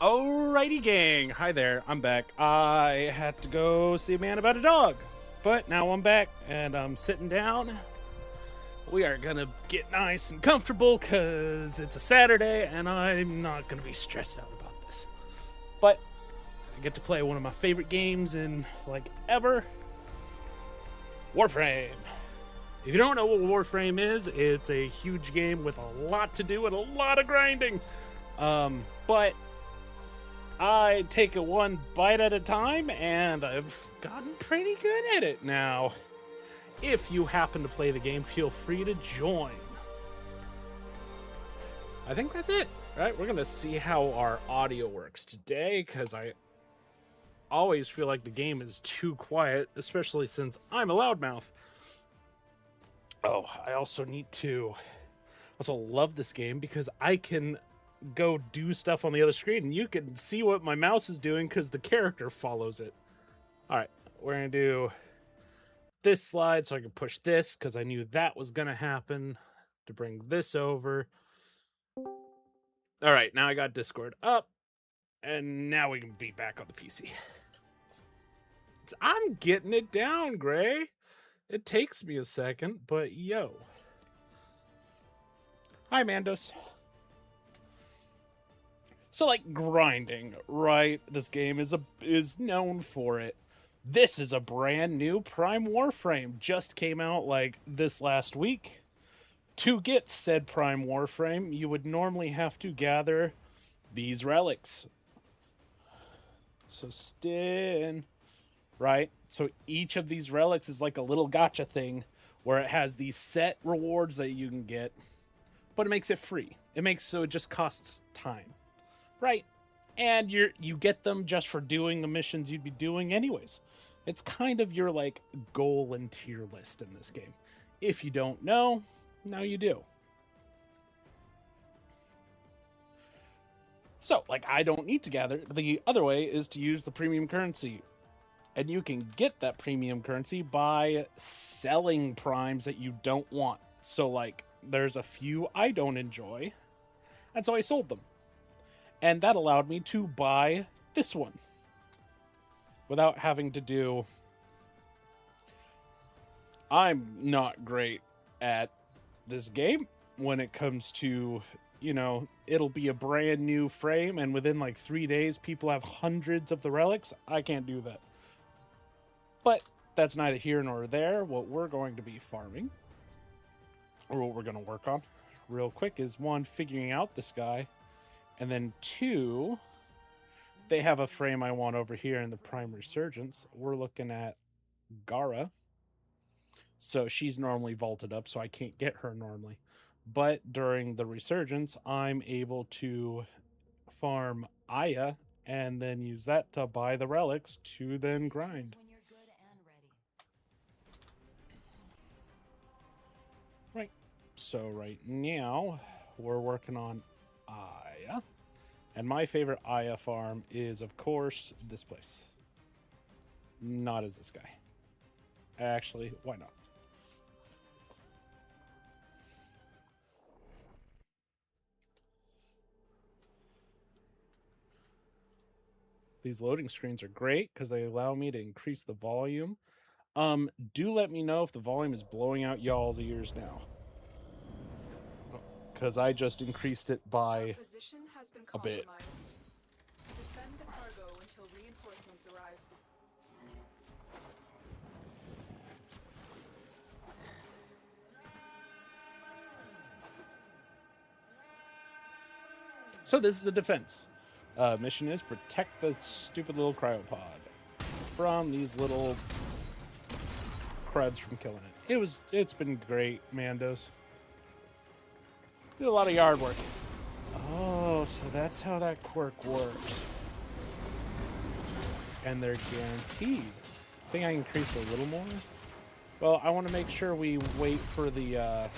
Alrighty, gang. Hi there. I'm back. I had to go see a man about a dog, but now I'm back and I'm sitting down. We are gonna get nice and comfortable because it's a Saturday and I'm not gonna be stressed out about this. But I get to play one of my favorite games in like ever, Warframe. If you don't know what Warframe is, it's a huge game with a lot to do and a lot of grinding. But I take it one bite at a time, and I've gotten pretty good at it now. If you happen to play the game, feel free to join. I think that's it, right? We're going to see how our audio works today, because I always feel like the game is too quiet, especially since I'm a loudmouth. Oh, I also love this game because I can go do stuff on the other screen and you can see what my mouse is doing because the character follows it. All right, we're gonna do this slide so I can push this because I knew that was gonna happen to bring this over. All right, now I got Discord up and now we can be back on the PC. I'm getting it down, Gray. It takes me a second, but yo. Hi, Mandos. So, like, grinding, right? This game is known for it. This is a brand new Prime Warframe. Just came out, like, this last week. To get said Prime Warframe, you would normally have to gather these relics. So, right? So, each of these relics is like a little gacha thing where it has these set rewards that you can get, but it makes it free. It makes so it just costs time. Right, and you get them just for doing the missions you'd be doing anyways. It's kind of your like goal and tier list in this game. If you don't know, now you do. So, like, I don't need to gather. The other way is to use the premium currency. And you can get that premium currency by selling primes that you don't want. So, like, there's a few I don't enjoy, and so I sold them. And that allowed me to buy this one without having to do... I'm not great at this game when it comes to, you know, it'll be a brand new frame and within like 3 days people have hundreds of the relics. I can't do that. But that's neither here nor there. What we're going to be farming, or what we're going to work on real quick, is one, figuring out this guy. And then two, they have a frame I want over here in the Prime Resurgence. We're looking at Gara. So she's normally vaulted up, so I can't get her normally. But during the Resurgence, I'm able to farm Aya and then use that to buy the relics to then grind. Right. So right now, we're working on Aya. And my favorite Aya farm is, of course, this place. Not as this guy. Actually, why not? These loading screens are great because they allow me to increase the volume. Do let me know if the volume is blowing out y'all's ears now, because I just increased it by a bit. Defend the cargo until reinforcements arrive. So this is a defense. Mission is protect the stupid little cryopod from these little cruds from killing it. It's been great, Mandos. Did a lot of yard work. Oh, so that's how that quirk works. And they're guaranteed. I think I increased a little more. Well, I want to make sure we wait for the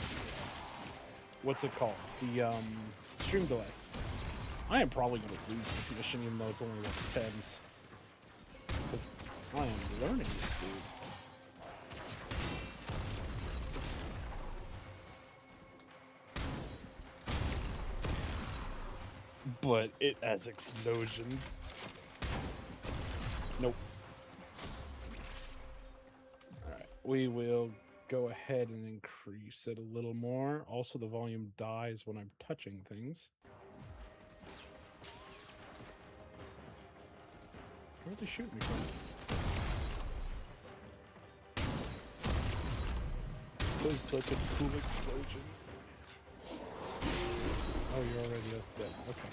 what's it called? The stream delay. I am probably going to lose this mission even though it's only like 10s. Because I am learning this dude. but it has explosions. Nope. Alright, we will go ahead and increase it a little more. Also, the volume dies when I'm touching things. Where are they shooting me from? That was such a cool explosion. Oh, you're already up there. Okay.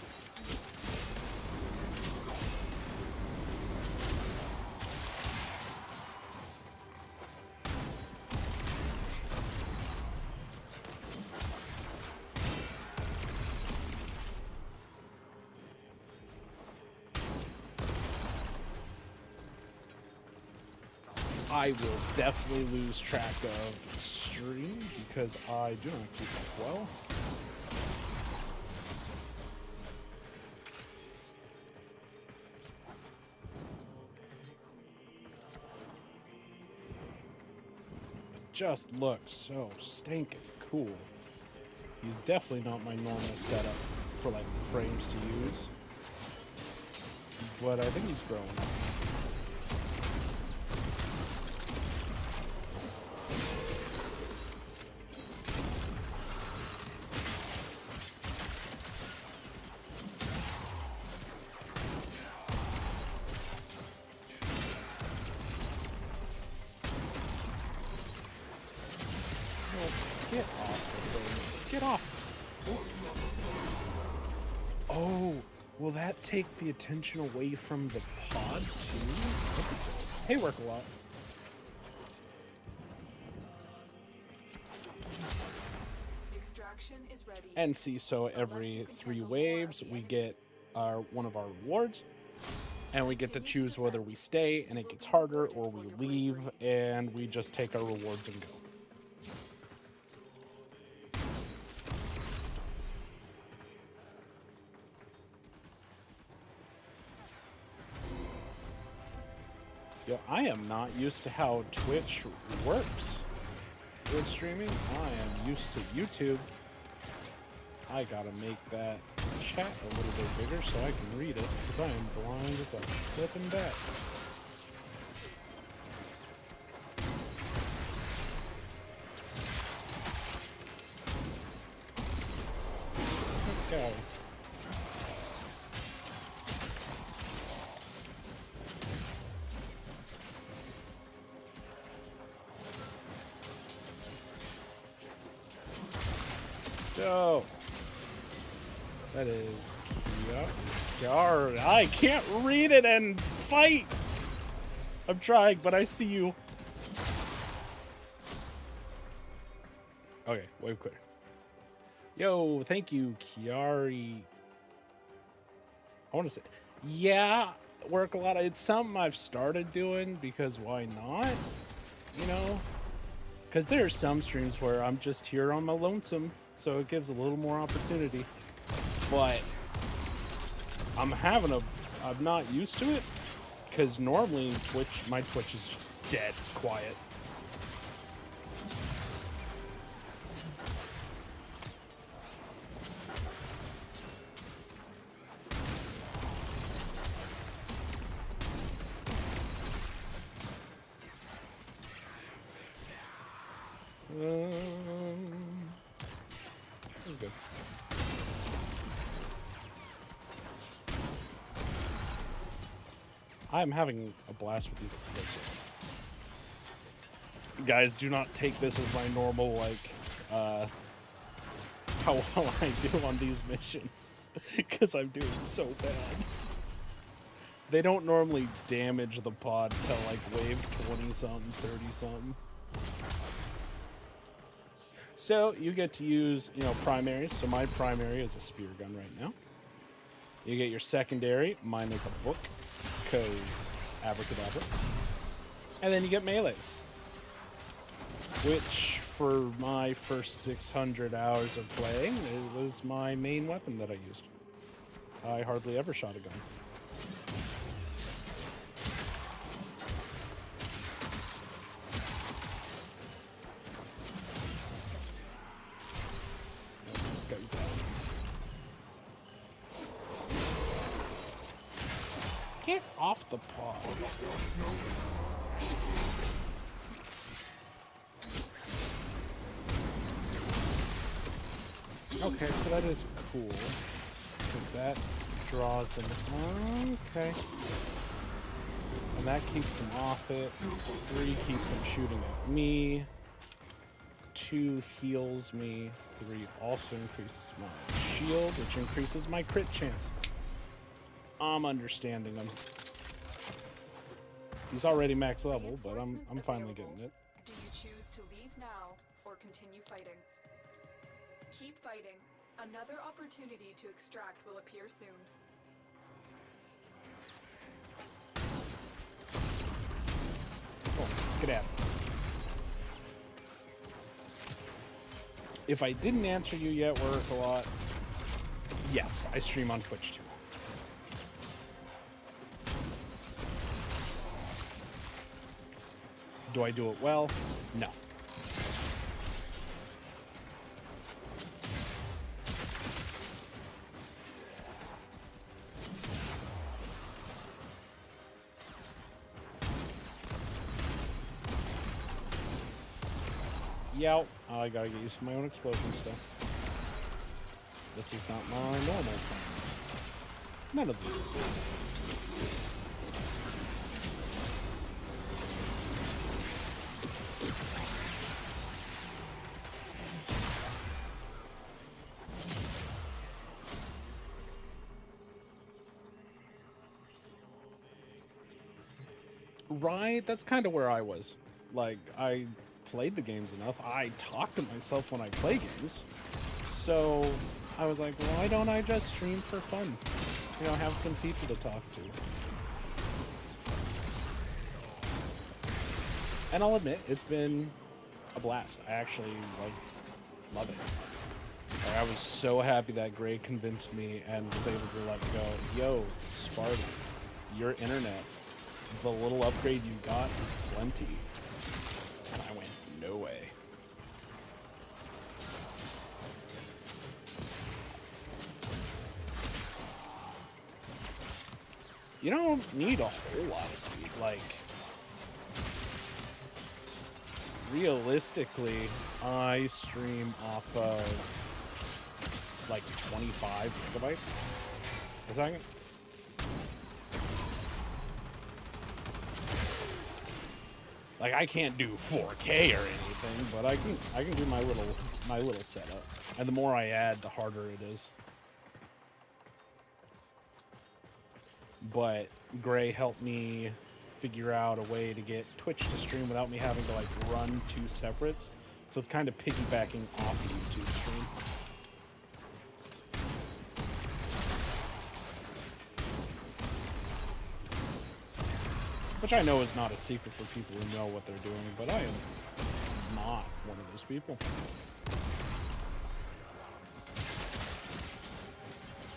I will definitely lose track of stream because I do not keep up well. It just looks so stinking cool. He's definitely not my normal setup for like frames to use, but I think he's growing up. Get off the thing. Get off. Oh, will that take the attention away from the pod too? Hey, work a lot. Extraction is ready. And see, so every 3 waves we get one of our rewards, and we get to choose whether we stay and it gets harder, or we leave and we just take our rewards and go. Yo, I am not used to how Twitch works with streaming. I am used to YouTube. I gotta make that chat a little bit bigger so I can read it, because I am blind as a flippin' bat. Okay. Go. That is Kiara. I can't read it and fight. I'm trying, but I see you. Okay, wave clear. Yo, thank you, Kiari. I want to say, yeah, work a lot. It's something I've started doing because why not? You know, because there are some streams where I'm just here on my lonesome, so it gives a little more opportunity. But I'm not used to it because normally my Twitch is just dead quiet. Good. I'm having a blast with these explosives. Guys, do not take this as my normal, like, how well I do on these missions, because I'm doing so bad. They don't normally damage the pod till, like, wave 20-something, 30-something. So, you get to use, you know, primaries. So my primary is a spear gun right now. You get your secondary. Mine is a book, because abracadabra. And then you get melees, which for my first 600 hours of playing, it was my main weapon that I used. I hardly ever shot a gun. Goes that. Get off the pod. Okay, so that is cool. Because that draws them. Okay. And that keeps them off it. 3 keeps them shooting at me. 2 heals me. 3 also increases my shield, which increases my crit chance. I'm understanding him. He's already max level, but I'm finally getting it. Do you choose to leave now or continue fighting? Keep fighting. Another opportunity to extract will appear soon. Oh, let's get at it. If I didn't answer you yet, work a lot. Yes, I stream on Twitch too. Do I do it well? No. Yeah, I gotta get used to my own explosion stuff. This is not my normal plan. None of this is good. Right, that's kind of where I was. Like, I played the games enough. I talk to myself when I play games. So I was like, why don't I just stream for fun? You know, have some people to talk to. And I'll admit, it's been a blast. I actually love it. Like, I was so happy that Gray convinced me and was able to let go. Yo, Spartan, your internet, the little upgrade you got is plenty. And I went, no way. You don't need a whole lot of speed. Like, realistically, I stream off of like 25 megabytes a second. Like, I can't do 4K or anything, but I can do my little setup. And the more I add, the harder it is. But Gray helped me figure out a way to get Twitch to stream without me having to like run 2 separates. So it's kind of piggybacking off the YouTube stream. Which I know is not a secret for people who know what they're doing, but I am not one of those people.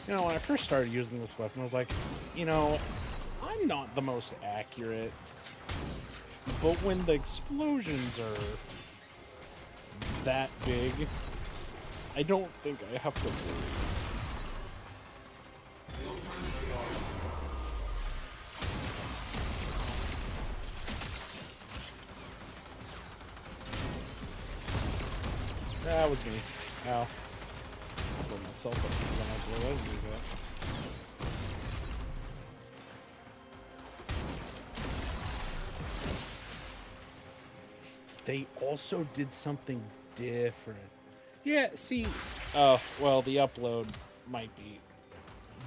You know, when I first started using this weapon, I was like, you know, I'm not the most accurate, but when the explosions are that big, I don't think I have to worry. That was me. Ow. I blew myself up when I blew those up. They also did something different. Yeah, see, well, the upload might be...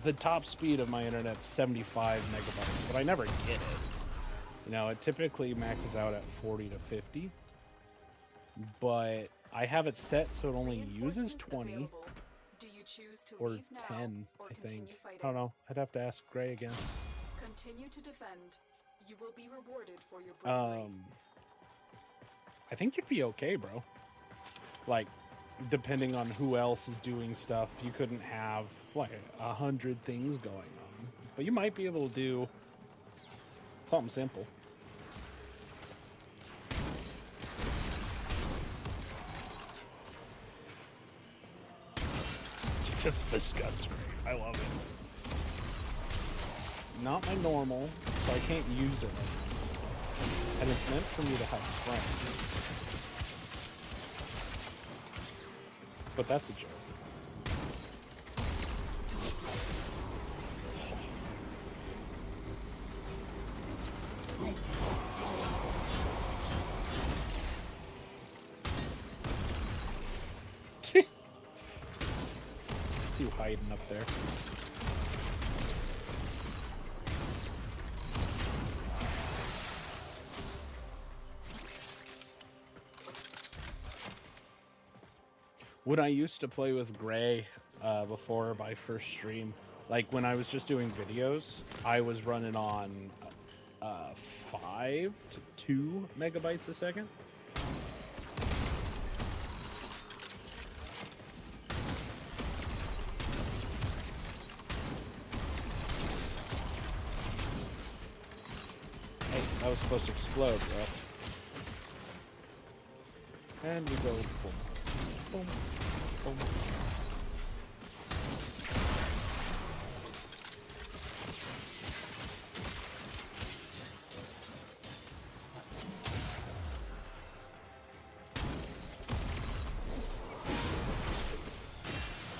The top speed of my internet's 75 megabytes, but I never get it. You know, it typically maxes out at 40 to 50. But I have it set so it only uses 20 or 10, I think. I don't know. I'd have to ask Gray again. Continue to defend. You will be rewarded for your bravery. I think you'd be okay, bro. Like, depending on who else is doing stuff, you couldn't have like 100 things going on, but you might be able to do something simple. This gun's great. I love it. not my normal, so I can't use it like that. And it's meant for me to have friends. But that's a joke. I see you hiding up there. When I used to play with Gray before my first stream, like when I was just doing videos, I was running on 5 to 2 megabytes a second. Hey, that was supposed to explode, bro. And we go boom, boom, boom.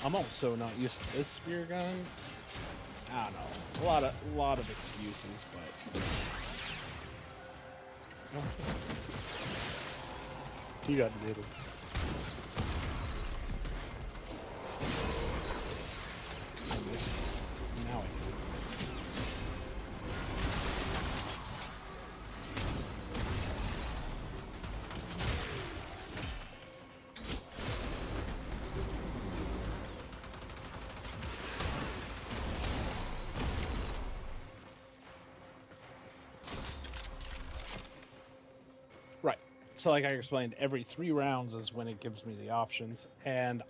I'm also not used to this spear gun. I don't know. A lot of excuses, but you got the middle. I missed it. Now I do. Right. So like I explained, every 3 rounds is when it gives me the options, and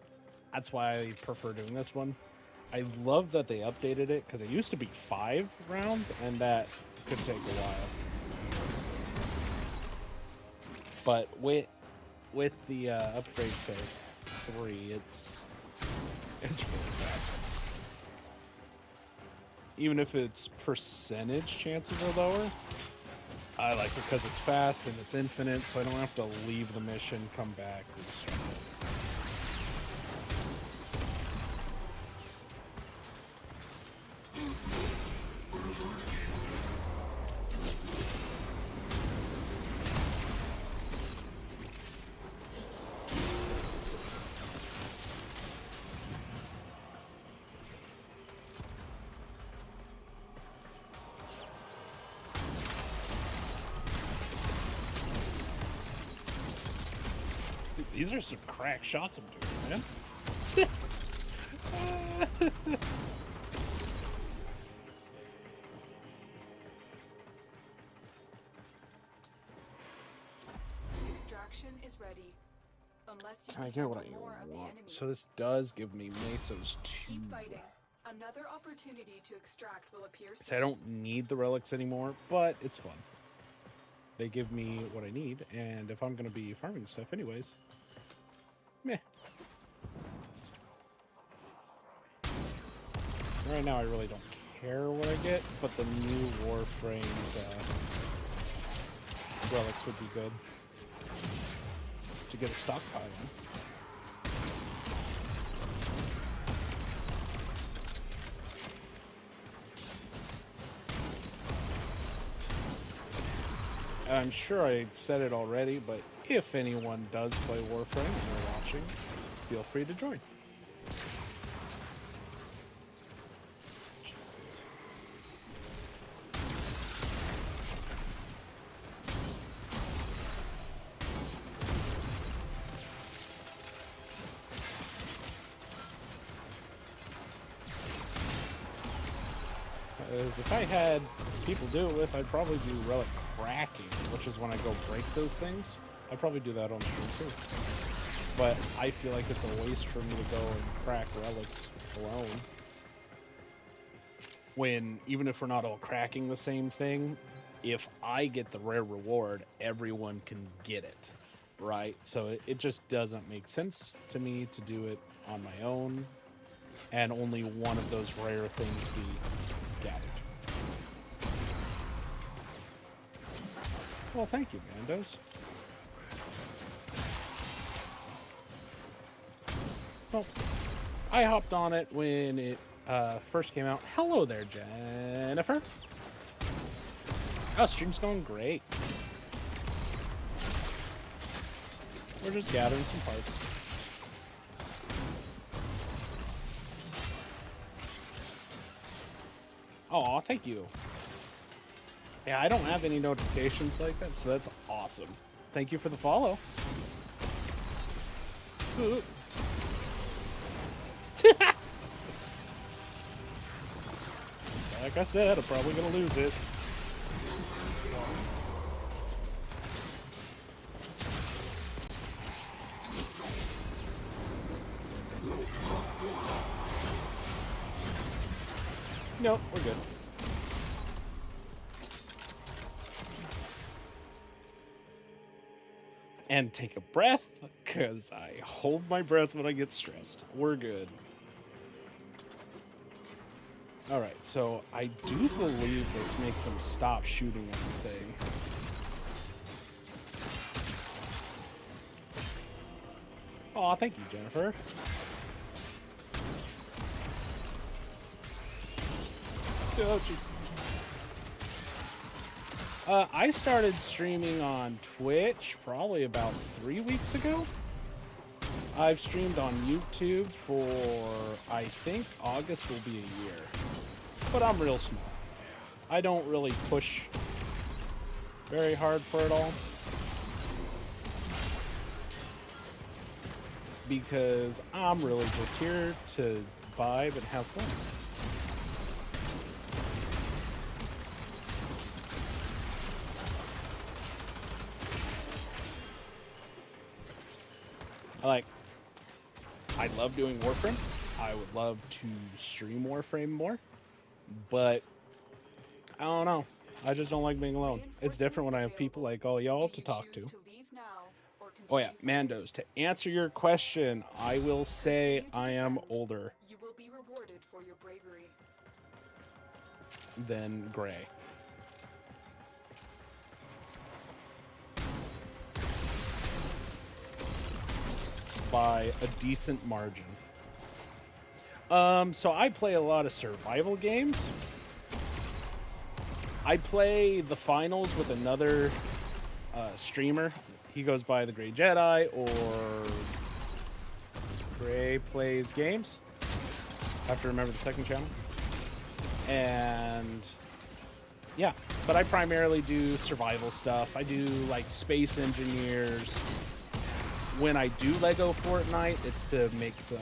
that's why I prefer doing this one. I love that they updated it, because it used to be 5 rounds, and that could take a while. But with the upgrade to 3, it's really fast. Even if its percentage chances are lower, I like it because it's fast and it's infinite, so I don't have to leave the mission, come back, restart it. Dude, these are some crack shots I'm doing, man. Extraction is ready. Unless you I get what I more of the want. enemy. So this does give me Mesos 2. Keep fighting. Another opportunity to extract will appear soon. So I don't need the relics anymore, but it's fun. They give me what I need, and if I'm going to be farming stuff anyways, meh. Right now I really don't care what I get, but the new Warframes relics would be good to get a stockpile on. I'm sure I said it already, but if anyone does play Warframe and they're watching, feel free to join. Jesus. As if I had people do it with, I'd probably do relic cracking, which is when I go break those things. I'd probably do that on stream too. But I feel like it's a waste for me to go and crack relics alone. When, even if we're not all cracking the same thing, if I get the rare reward, everyone can get it, right? So it just doesn't make sense to me to do it on my own and only one of those rare things be gathered. Well, thank you, Mandos. Well, I hopped on it when it first came out. Hello there, Jennifer. Oh, stream's going great. We're just gathering some parts. Oh, thank you. Yeah, I don't have any notifications like that, so that's awesome. Thank you for the follow. Like I said, I'm probably gonna lose it. No, we're good. And take a breath, because I hold my breath when I get stressed. We're good. Alright, so I do believe this makes him stop shooting everything. Aw, thank you, Jennifer. Oh, jeez. I started streaming on Twitch probably about 3 weeks ago. I've streamed on YouTube for, I think, August will be a year. But I'm real small. I don't really push very hard for it all. Because I'm really just here to vibe and have fun. I love doing Warframe. I would love to stream Warframe more, but I don't know. I just don't like being alone. It's different when I have people like all y'all to talk to. Oh yeah, Mandos, to answer your question, I will say I am older. You will be rewarded for your bravery. Than Gray. By a decent margin. So I play a lot of survival games. I play the finals with another streamer. He goes by the Gray Jedi, or Gray Plays Games. I have to remember the second channel. And yeah, but I primarily do survival stuff. I do like Space Engineers. When I do Lego Fortnite, it's to make some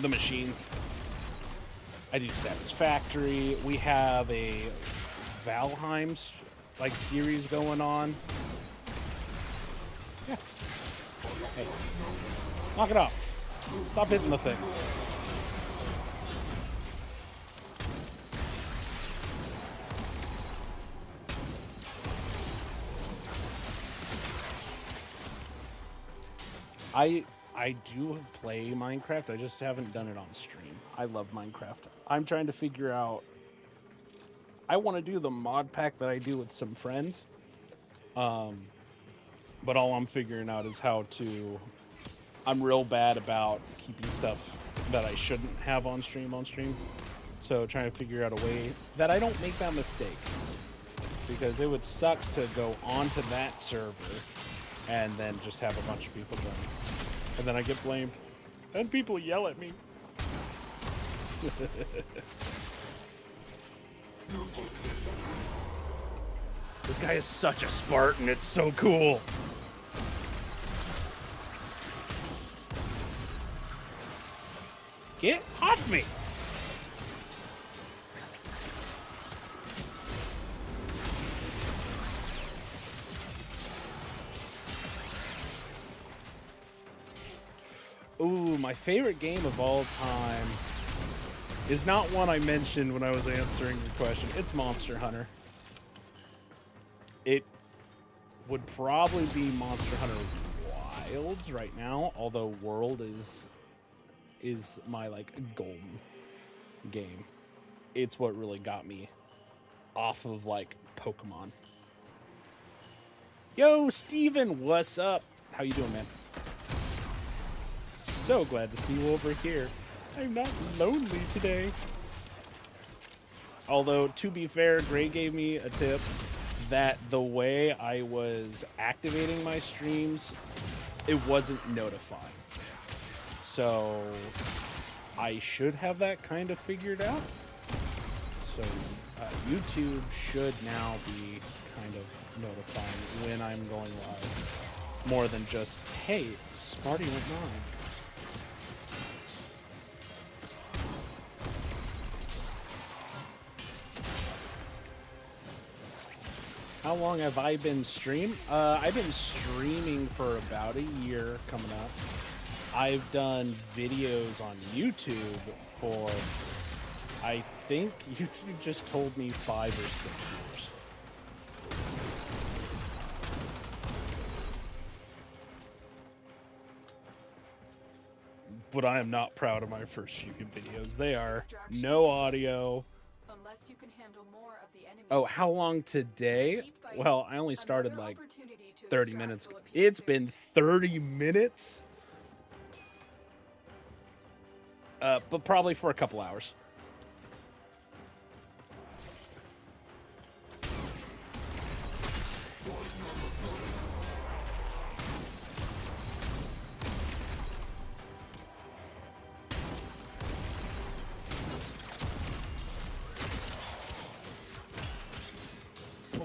the machines. I do Satisfactory. We have a Valheim's like series going on. Yeah. Hey, knock it off. Stop hitting the thing. I do play Minecraft. I just haven't done it on stream. I love Minecraft. I'm trying to figure out. I want to do the mod pack that I do with some friends. But all I'm figuring out is how to. I'm real bad about keeping stuff that I shouldn't have on stream. So trying to figure out a way that I don't make that mistake. Because it would suck to go onto that server and then just have a bunch of people join. And then I get blamed. And people yell at me. This guy is such a Spartan. It's so cool. Get off me. Ooh, my favorite game of all time is not one I mentioned when I was answering your question. It's Monster Hunter. It would probably be Monster Hunter Wilds right now, although World is my like golden game. It's what really got me off of like Pokemon. Yo, Steven, what's up? How you doing, man? So glad to see you over here. I'm not lonely today. Although, to be fair, Gray gave me a tip that the way I was activating my streams, it wasn't notifying. So, I should have that kind of figured out. So, YouTube should now be kind of notifying when I'm going live. More than just, hey, Smarty went live. How long have I been streaming? I've been streaming for about a year coming up. I've done videos on YouTube for, I think YouTube just told me 5 or 6 years. But I am not proud of my first few videos. They are no audio. Unless you can handle more of the enemy. Oh, how long today? Well, I only started like 30 minutes ago. It's been 30 minutes? But probably for a couple hours.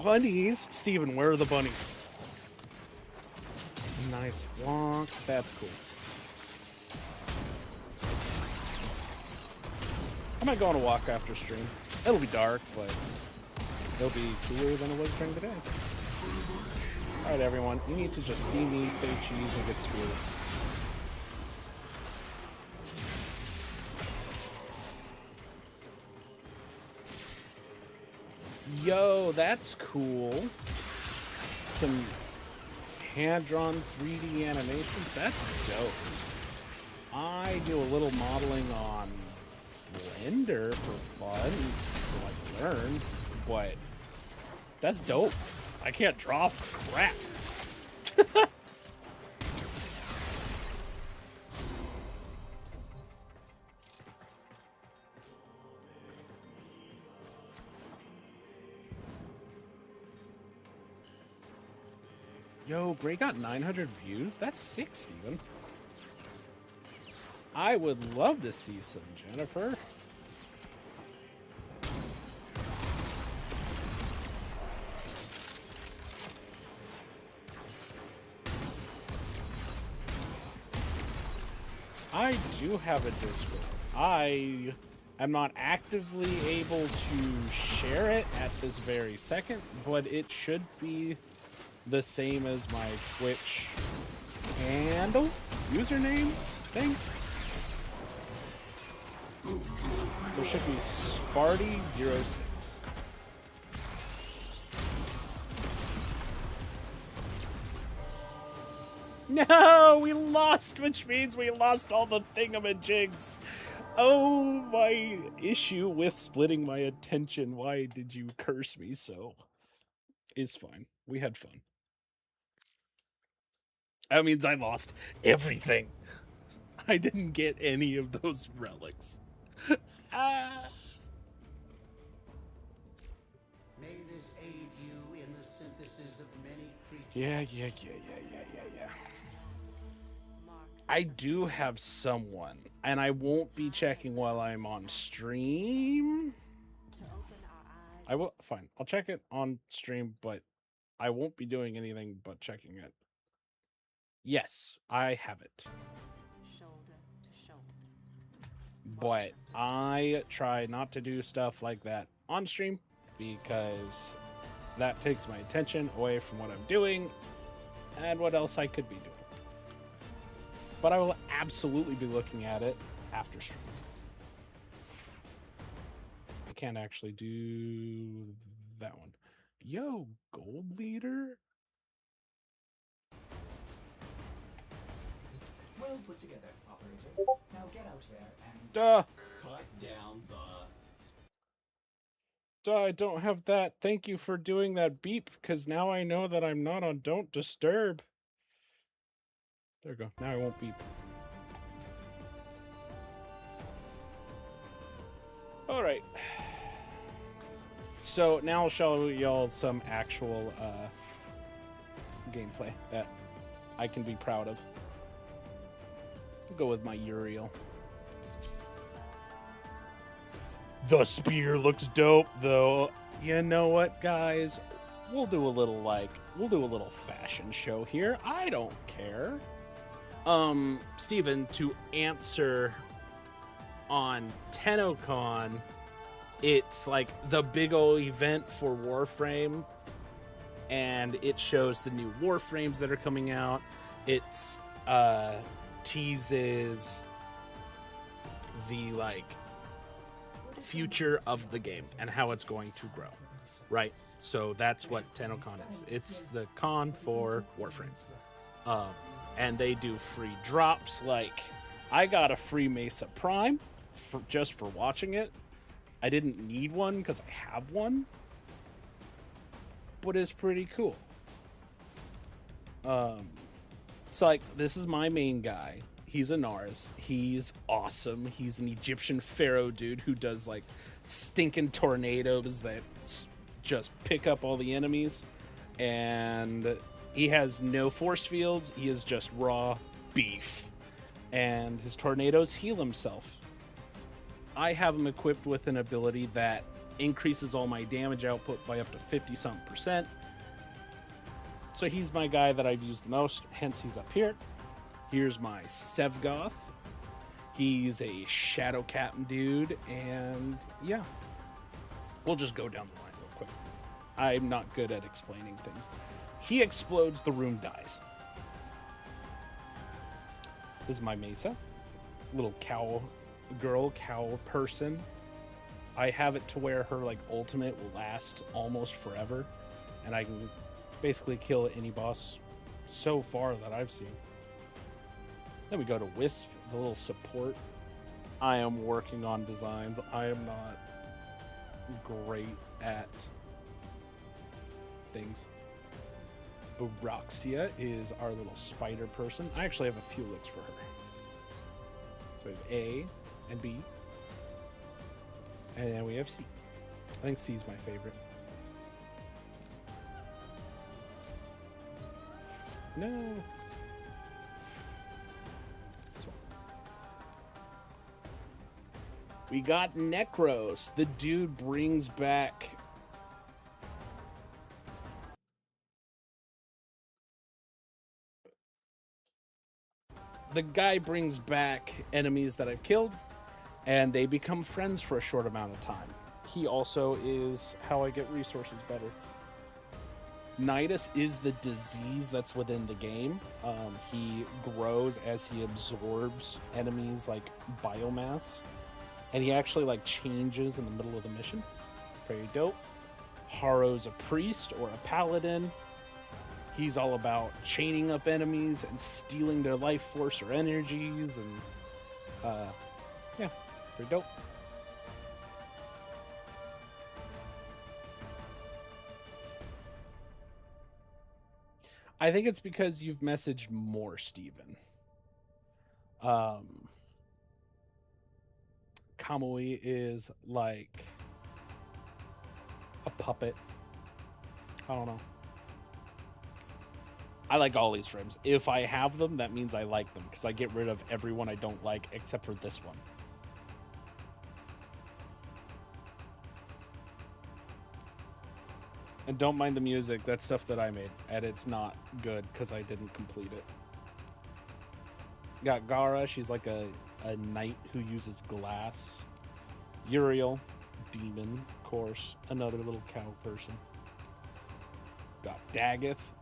Bunnies? Steven, where are the bunnies? Nice walk. That's cool. I might go on a walk after stream. It'll be dark, but it'll be cooler than it was during the day. Alright, everyone. You need to just see me, say cheese, and get speared. Yo, that's cool. Some hand-drawn 3D animations. That's dope. I do a little modeling on Blender for fun to like learn, but that's dope. I can't draw for crap. Yo, Gray got 900 views? That's sick, Steven. I would love to see some, Jennifer. I do have a Discord. I am not actively able to share it at this very second, but it should be the same as my Twitch handle, username thing. So it should be Sparty06. No, we lost, which means we lost all the thingamajigs. Oh, my issue with splitting my attention. Why did you curse me so? Is fine. We had fun. That means I lost everything. I didn't get any of those relics. Ah. May this aid you in the synthesis of many creatures. Yeah. I do have someone, and I won't be checking while I'm on stream. I will, fine. I'll check it on stream, but I won't be doing anything but checking it. Yes, I have it. But I try not to do stuff like that on stream because that takes my attention away from what I'm doing and what else I could be doing. But I will absolutely be looking at it after stream. I can't actually do that one. Yo, gold leader? Well put together, operator. Now get out there and Duh. cut down the I don't have that. Thank you for doing that beep, because now I know that I'm not on Don't Disturb. There we go. Now I won't beep. Alright. So now I'll show y'all some actual gameplay that I can be proud of. I'll go with my Uriel. The spear looks dope, though. You know what, guys? We'll do a little fashion show here. I don't care. Steven, to answer on TennoCon, it's like the big old event for Warframe, and it shows the new Warframes that are coming out. It's teases the like future of the game and how it's going to grow, right? So that's what TennoCon is. It's the con for Warframe. And they do free drops. Like, I got a free Mesa Prime just for watching it. I didn't need one because I have one, but it's pretty cool. So like, this is my main guy. He's a Nars. He's awesome. He's an Egyptian pharaoh dude who does like stinking tornadoes that just pick up all the enemies. And he has no force fields. He is just raw beef. And his tornadoes heal himself. I have him equipped with an ability that increases all my damage output by up to 50-something%. So he's my guy that I've used the most, hence he's up here. Here's my Sevgoth. He's a Shadow Captain dude, and yeah. We'll just go down the line real quick. I'm not good at explaining things. He explodes, the room dies. This is my Mesa. Little cow person. I have it to where her like ultimate will last almost forever, and I can basically kill any boss so far that I've seen. Then we go to Wisp, the little support. I am working on designs. I am not great at things. Oroxia is our little spider person. I actually have a few looks for her. So we have A and B. And then we have C. I think C is my favorite. No. This one. We got Necros. The dude brings back... The guy brings back enemies that I've killed, and they become friends for a short amount of time. He also is how I get resources better. Nidus is the disease that's within the game. He grows as he absorbs enemies like biomass, and he actually like changes in the middle of the mission. Very dope. Haro's a priest or a paladin. He's all about chaining up enemies and stealing their life force or energies, and yeah, pretty dope. I think it's because you've messaged more, Steven. Kamui is like a puppet. I don't know. I like all these frames. If I have them, that means I like them, because I get rid of everyone I don't like except for this one. And don't mind the music. That's stuff that I made, and it's not good because I didn't complete it. Got Gara. She's like a knight who uses glass. Uriel, demon, of course. Another little cow person. Got Daggeth.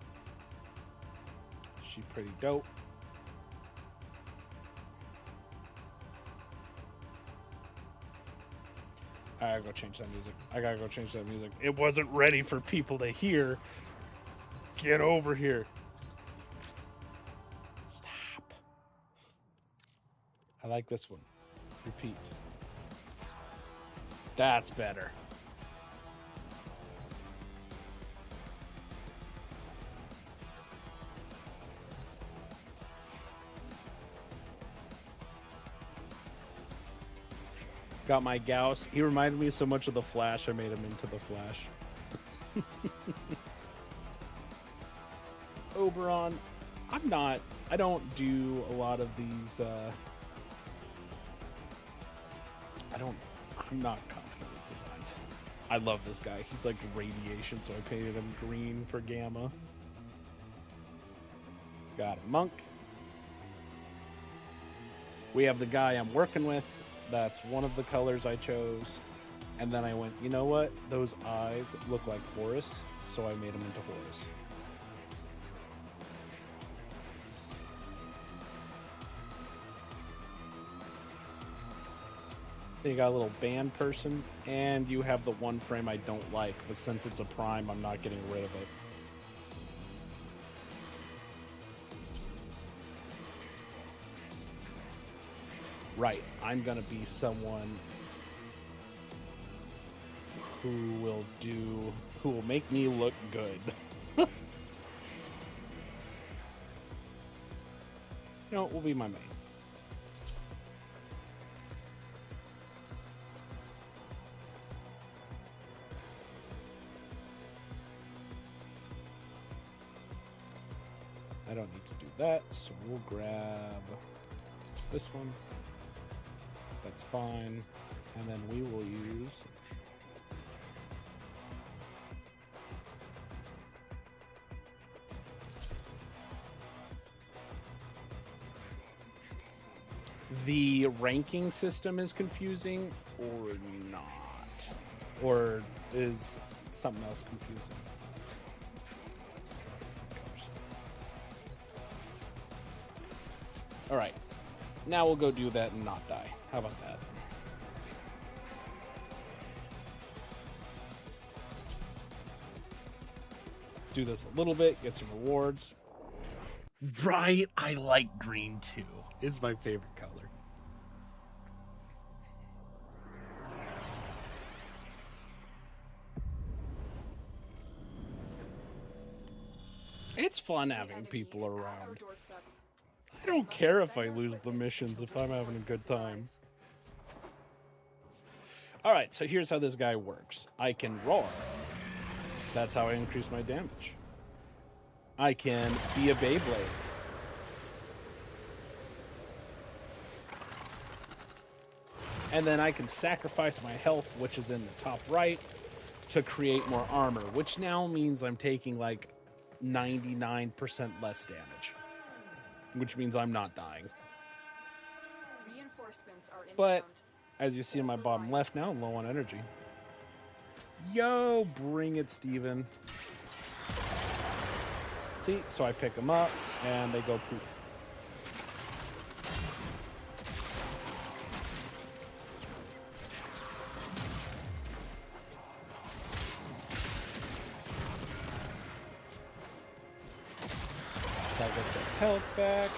She's pretty dope. I gotta go change that music. It wasn't ready for people to hear. Get over here. Stop. I like this one. Repeat. That's better. Got my Gauss. He reminded me so much of the Flash, I made him into the Flash. Oberon. I don't do a lot of these, I'm not confident with designs. I love this guy. He's like radiation, so I painted him green for gamma. Got a monk. We have the guy I'm working with. That's one of the colors I chose. And then I went, you know what? Those eyes look like Horus, so I made him into Horus. Then you got a little band person, and you have the one frame I don't like, but since it's a prime, I'm not getting rid of it. Right, I'm gonna be someone who will make me look good. No, it will be my main. I don't need to do that, so we'll grab this one. That's fine. And then we will use the ranking system is confusing or not. Or is something else confusing? All right, now we'll go do that and not die. How about that? Do this a little bit, get some rewards. Right, I like green too. It's my favorite color. It's fun having people around. I don't care if I lose the missions if I'm having a good time. Alright, so here's how this guy works. I can roar. That's how I increase my damage. I can be a Beyblade. And then I can sacrifice my health, which is in the top right, to create more armor, which now means I'm taking like 99% less damage. Which means I'm not dying. Reinforcements are But as you see in my bottom left now, I'm low on energy. Yo, bring it, Steven. See, so I pick them up and they go poof. That gets some health back.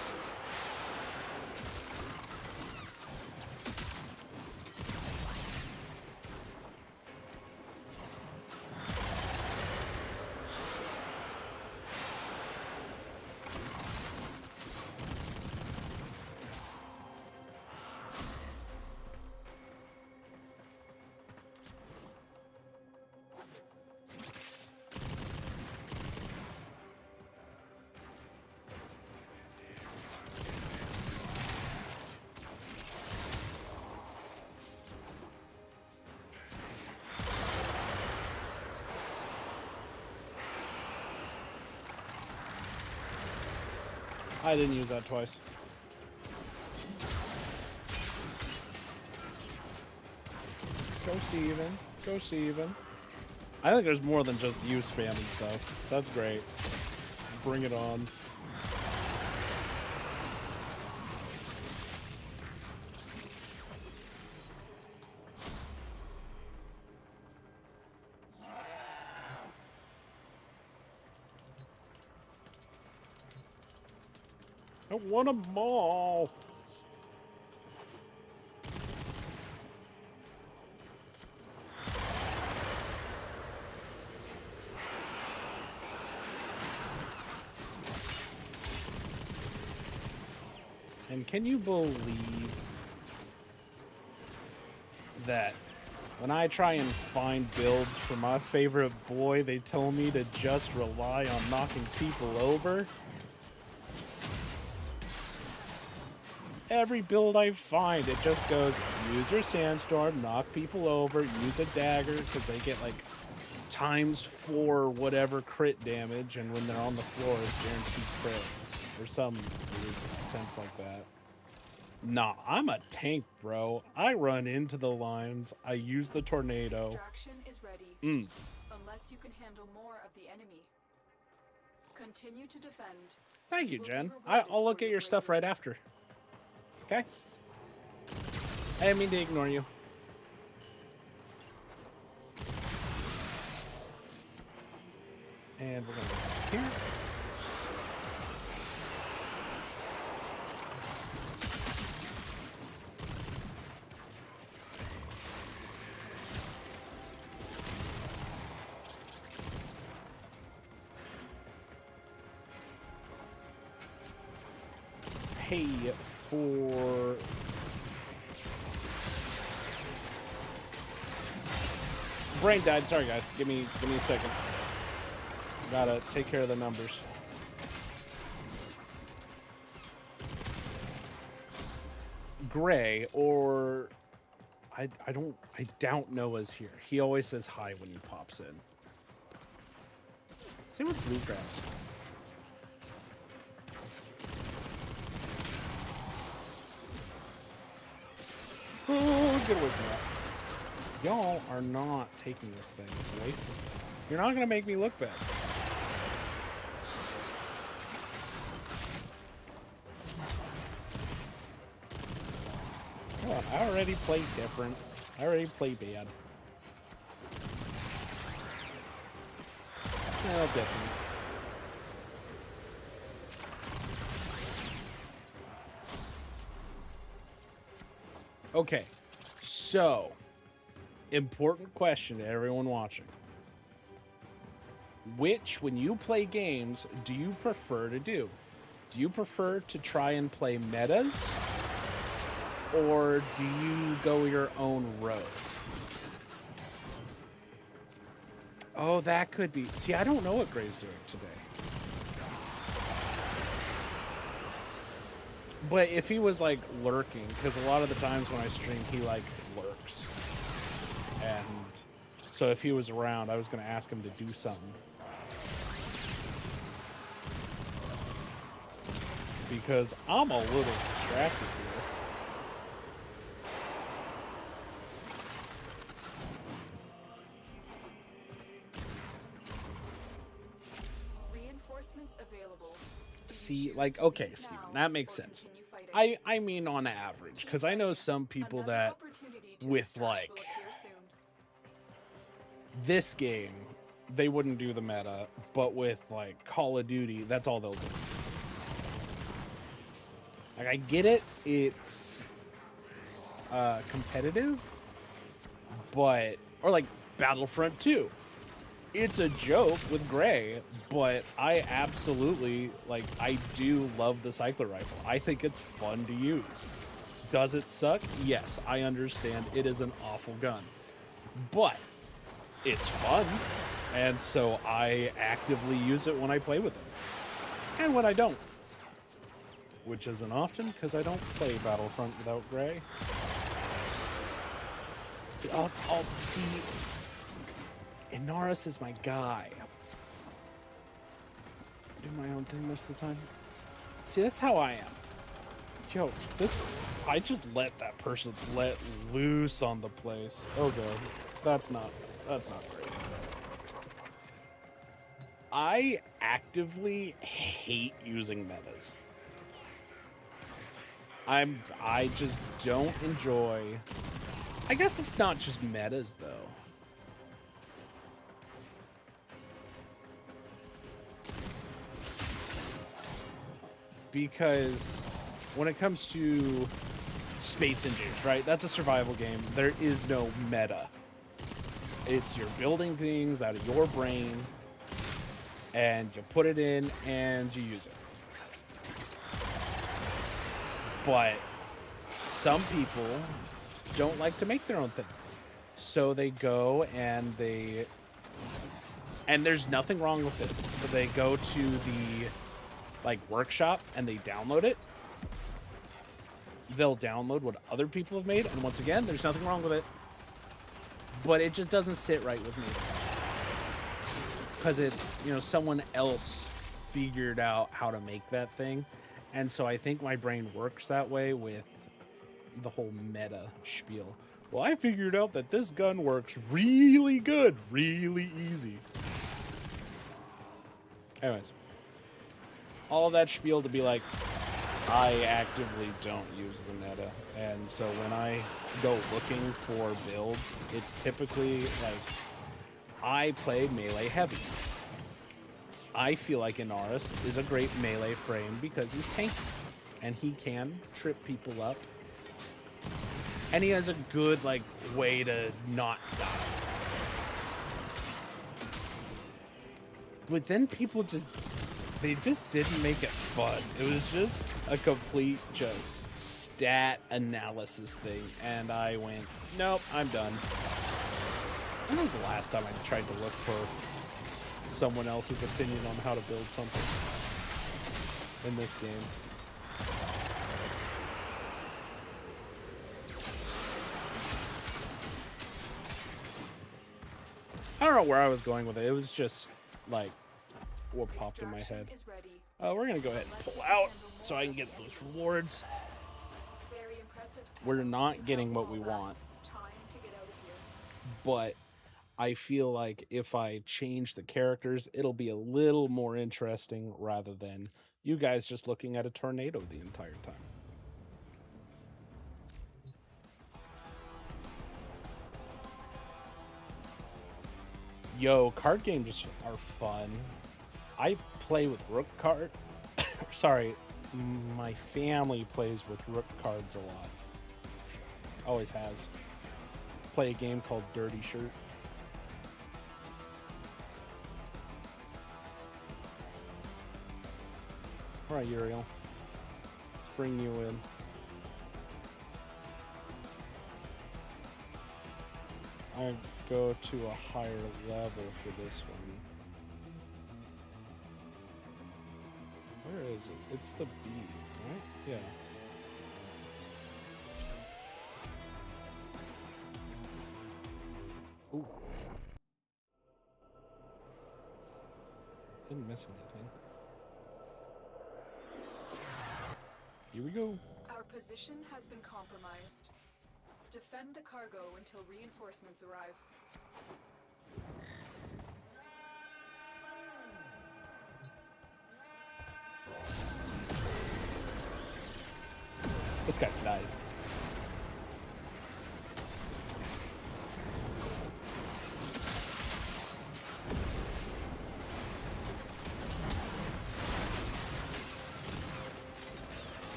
I didn't use that twice. Go Steven. Go Steven. I think there's more than just you spamming stuff. That's great. Bring it on. I want them all. And can you believe that when I try and find builds for my favorite boy, they tell me to just rely on knocking people over. Every build I find, it just goes, use your sandstorm, knock people over, use a dagger, because they get like ×4 whatever crit damage, and when they're on the floor, it's guaranteed crit. Or some weird sense like that. Nah, I'm a tank, bro. I run into the lines, I use the tornado. Extraction is ready. Unless you can handle more of the enemy. Continue to defend. Thank you, Jen. I'll look at your stuff right after. Okay? I didn't mean to ignore you. And we're going to go here. Pay for brain died. Sorry guys, give me a second. Gotta take care of the numbers. Gray, or I doubt Noah's here. He always says hi when he pops in. Same with bluegrass. Oh, get away from that. Y'all are not taking this thing away from me. You're not gonna make me look bad. Come on, I already played different. I already played bad. Well, different. Okay, so, important question to everyone watching. Which, when you play games, do you prefer to do? Do you prefer to try and play metas? Or do you go your own road? Oh, that could be. See, I don't know what Gray's doing today. But if he was, like, lurking, because a lot of the times when I stream, he, like, lurks. And so if he was around, I was going to ask him to do something. Because I'm a little distracted here. Reinforcements available. See, like, okay, Steven, that makes sense. I mean on average, because I know some people that with, like, this game, they wouldn't do the meta, but with, like, Call of Duty, that's all they'll do. Like, I get it, it's competitive, but, or like Battlefront 2. It's a joke with Gray, but I absolutely, like, I do love the cycler rifle. I think it's fun to use. Does it suck? Yes, I understand. It is an awful gun. But it's fun, and so I actively use it when I play with it. And when I don't. Which isn't often, because I don't play Battlefront without Gray. See, I'll see... Inaris is my guy. Do my own thing most of the time. See, that's how I am. Yo, this... I just let that person let loose on the place. Oh god. That's not great. I actively hate using metas. I just don't enjoy... I guess it's not just metas, though. Because when it comes to Space Invaders, right? That's a survival game. There is no meta. It's you're building things out of your brain, and you put it in, and you use it. But some people don't like to make their own thing. So they go and there's nothing wrong with it, but they go to the like workshop and they download it. They'll download what other people have made, and once again, there's nothing wrong with it. But it just doesn't sit right with me. Because it's, you know, someone else figured out how to make that thing. And so I think my brain works that way with the whole meta spiel. Well, I figured out that this gun works really good, really easy. Anyways, all that spiel to be like, I actively don't use the meta. And so when I go looking for builds, it's typically like, I play melee heavy. I feel like Inaris is a great melee frame because he's tanky. And he can trip people up. And he has a good, like, way to not die. But then people they just didn't make it fun. It was just a complete just stat analysis thing. And I went, nope, I'm done. When was the last time I tried to look for someone else's opinion on how to build something in this game? I don't know where I was going with it. It was just like what popped in my head. We're gonna go ahead and pull out so I can get those rewards. We're not getting what we want, but I feel like if I change the characters, it'll be a little more interesting rather than you guys just looking at a tornado the entire time. Yo, card games are fun. I play with rook card. Sorry, my family plays with rook cards a lot. Always has. Play a game called Dirty Shirt. All right, Uriel. Let's bring you in. I go to a higher level for this one. Where is it? It's the B, right? Yeah. Ooh. Didn't miss anything. Here we go. Our position has been compromised. Defend the cargo until reinforcements arrive. This guy flies.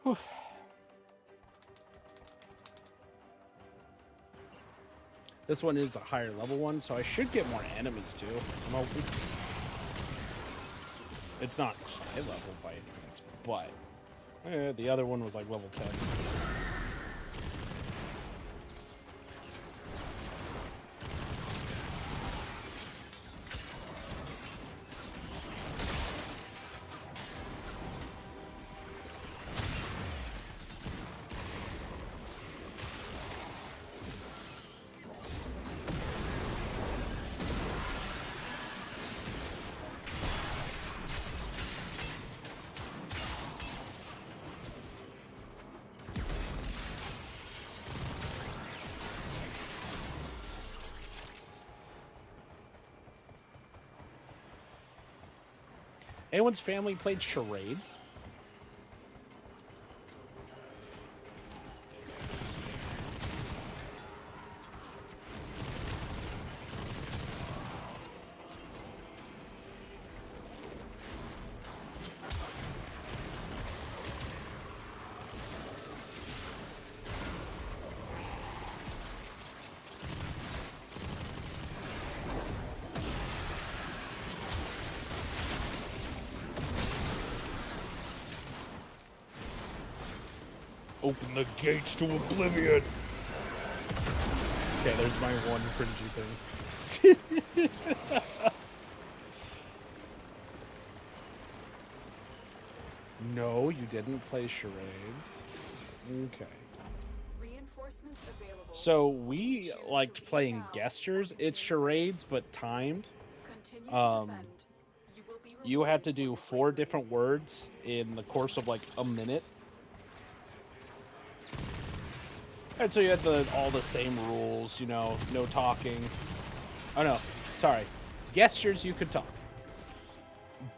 Oof. This one is a higher level one, so I should get more enemies too. I'm hoping. It's not high level by any means, but the other one was like level 10. Anyone's family played charades? Open the gates to oblivion. Okay, there's my one cringy thing. No, you didn't play charades. Okay. Reinforcements available. So we liked playing gestures. It's charades, but timed. Continue to defend. You will be You had rewarded to do for 4 bravery. different words in the course of like a minute. And so you had all the same rules, you know, no talking. Oh no, sorry. Gestures you could talk.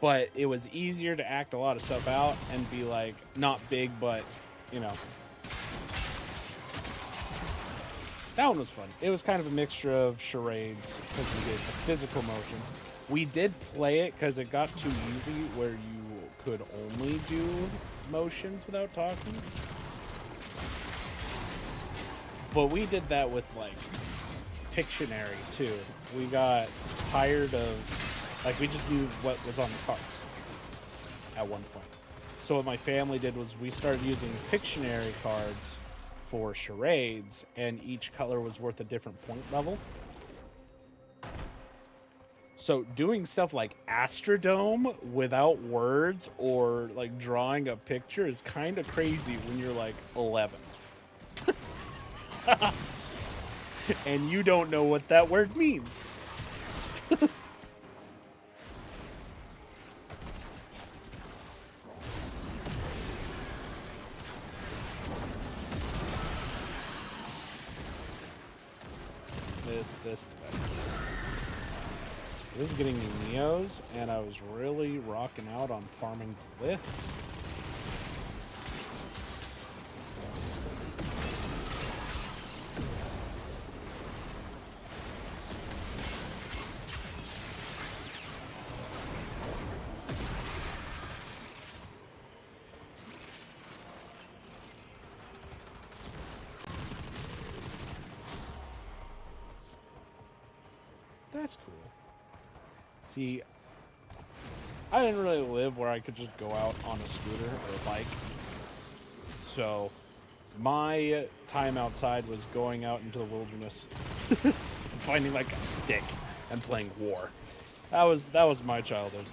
But it was easier to act a lot of stuff out and be like, not big, but, you know. That one was fun. It was kind of a mixture of charades because we did physical motions. We did play it because it got too easy where you could only do motions without talking. But we did that with, like, Pictionary, too. We got tired of, like, we just knew what was on the cards at one point. So what my family did was we started using Pictionary cards for charades, and each color was worth a different point level. So doing stuff like Astrodome without words or, like, drawing a picture is kind of crazy when you're, like, 11. And you don't know what that word means. This is better. This is getting me Neos, and I was really rocking out on farming glyphs. That's cool. See, I didn't really live where I could just go out on a scooter or a bike. So, my time outside was going out into the wilderness, finding like a stick and playing war. That was my childhood.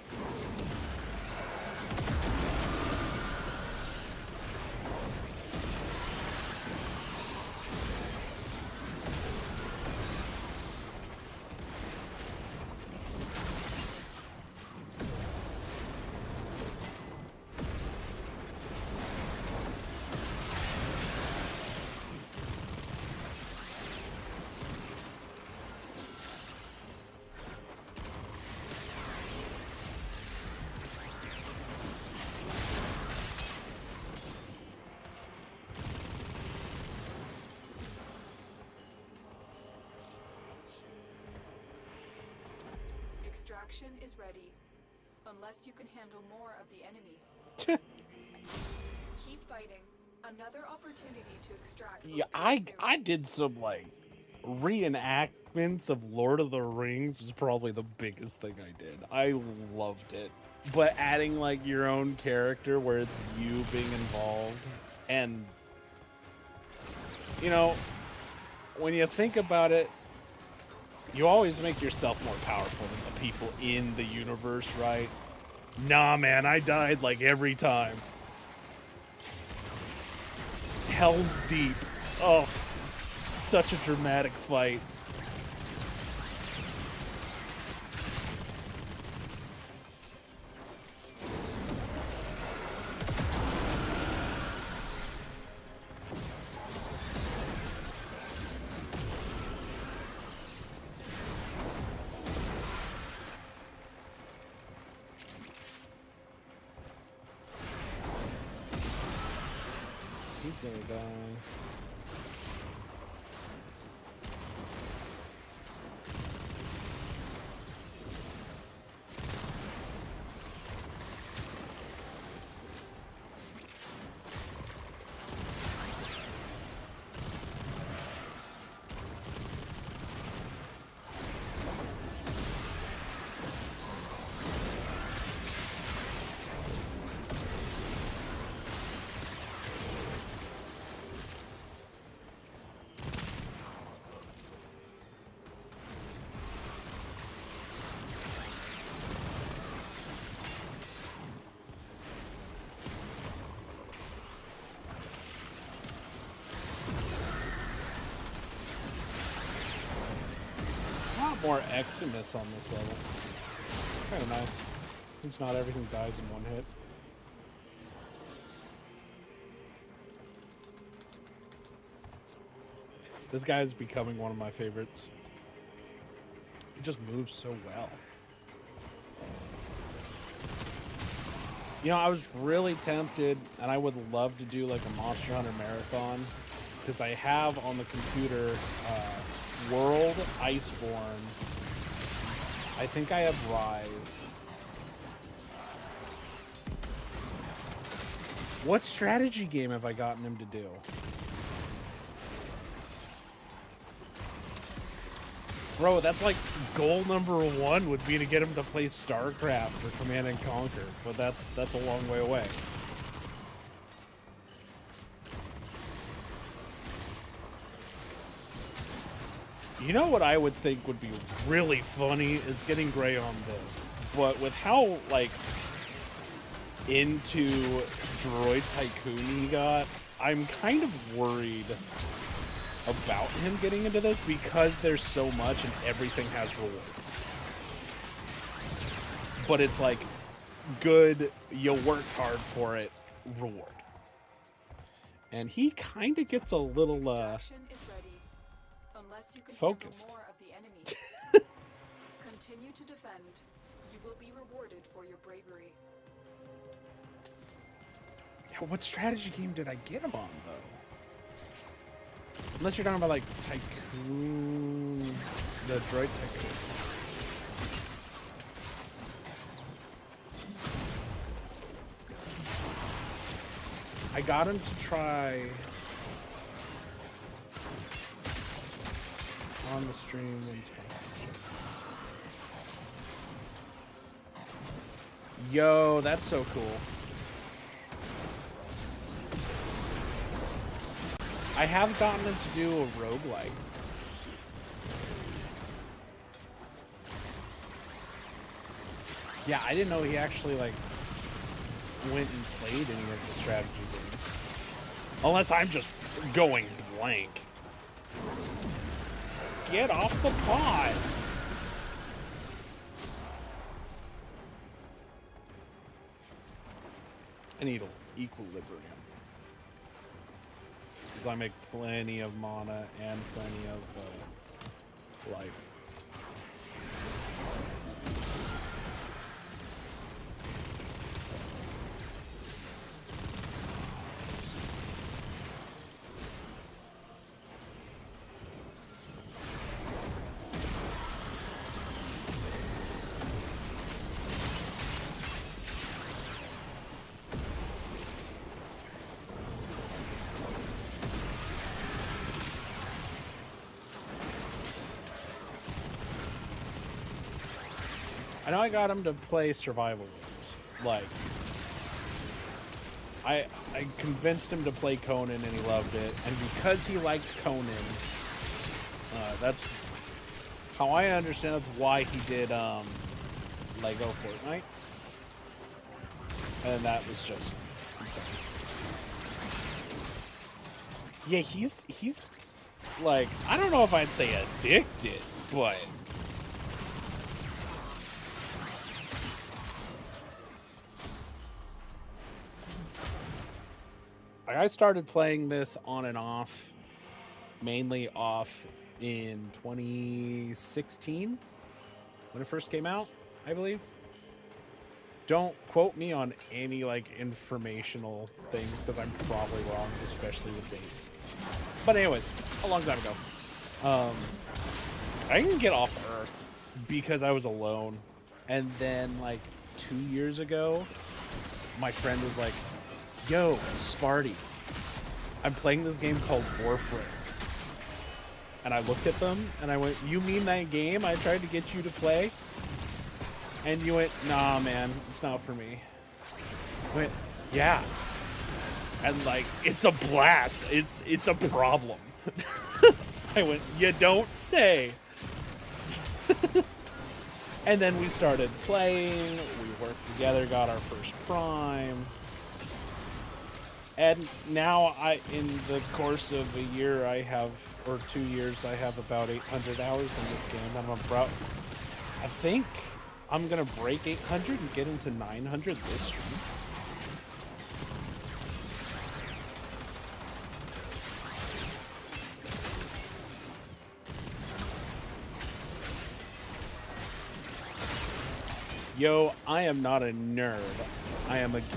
Extraction is ready. Unless you can handle more of the enemy. Keep fighting. Another opportunity to extract. will Yeah, appear soon. I did some like reenactments of Lord of the Rings was probably the biggest thing I did. I loved it. But adding like your own character where it's you being involved, and you know, when you think about it, you always make yourself more powerful than the people in the universe, right? Nah, man, I died like every time. Helm's Deep. Oh, such a dramatic fight. He's gonna die. More Eximus on this level. Kind of nice. Since not everything dies in one hit. This guy is becoming one of my favorites. He just moves so well. You know, I was really tempted, and I would love to do like a Monster Hunter marathon, because I have on the computer World, Iceborne. I think I have Rise. What strategy game have I gotten him to do? Bro, that's like goal number 1 would be to get him to play StarCraft or Command and Conquer, but that's a long way away. You know what I would think would be really funny is getting Gray on this. But with how, like, into Droid Tycoon he got, I'm kind of worried about him getting into this because there's so much and everything has reward. But it's like, good, you worked hard for it, reward. And he kind of gets a little, Extraction is ready. Unless you can focused. handle more of the enemy. Continue to defend. You will be rewarded for your bravery. Yeah, what strategy game did I get him on, though? Unless you're talking about, like, Tycoon... The Droid Tycoon. I got him to try... on the stream and yo, that's so cool. I have gotten him to do a roguelike. Yeah, I didn't know he actually like went and played any of the strategy games. Unless I'm just going blank. Get off the pod! I need equilibrium. Because I make plenty of mana and plenty of life. I know I got him to play survival games. Like, I convinced him to play Conan and he loved it. And because he liked Conan, that's how I understand that's why he did Lego Fortnite. And that was just insane. Yeah, he's like, I don't know if I'd say addicted, but I started playing this on and off, mainly off in 2016 when it first came out, I believe. Don't quote me on any like informational things because I'm probably wrong, especially with dates. But anyways, a long time ago, I didn't get off Earth because I was alone, and then like 2 years ago, my friend was like, "Yo, Sparty, I'm playing this game called Warframe." And I looked at them and I went, "You mean that game I tried to get you to play?" And you went, "Nah, man, it's not for me." I went, "Yeah." And like, it's a blast. It's a problem. I went, "You don't say." And then we started playing. We worked together, got our first prime. And now in the course of a year, or 2 years, I have about 800 hours in this game. And I think I'm gonna break 800 and get into 900 this stream. Yo, I am not a nerd. I am a geek.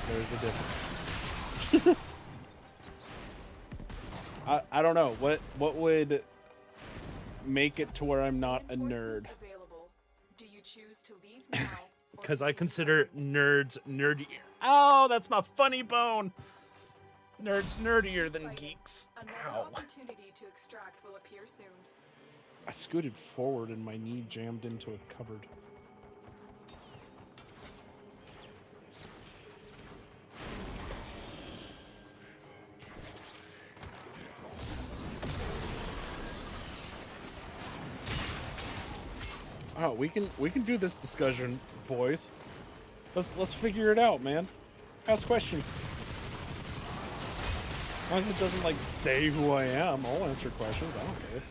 There's a difference. I don't know. What would make it to where I'm not a nerd? Available. Do you choose to leave now? Because I consider nerds nerdier. Oh, that's my funny bone. Nerds nerdier than geeks. Another Ow. opportunity to extract will appear soon. I scooted forward and my knee jammed into a cupboard. Oh, we can do this discussion, boys. Let's figure it out, man. Ask questions. As long as it doesn't like say who I am, I'll answer questions. I don't care.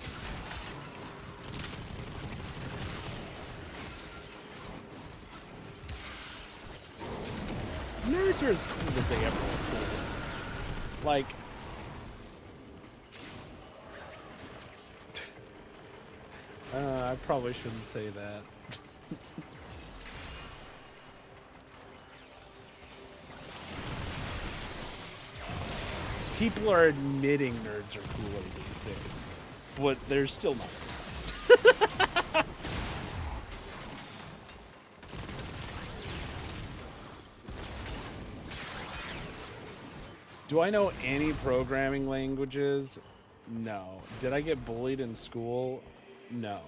Nerds are as cool as they ever were cool. Like, I probably shouldn't say that. People are admitting nerds are cooler these days, but they're still not. Do I know any programming languages? No. Did I get bullied in school? No.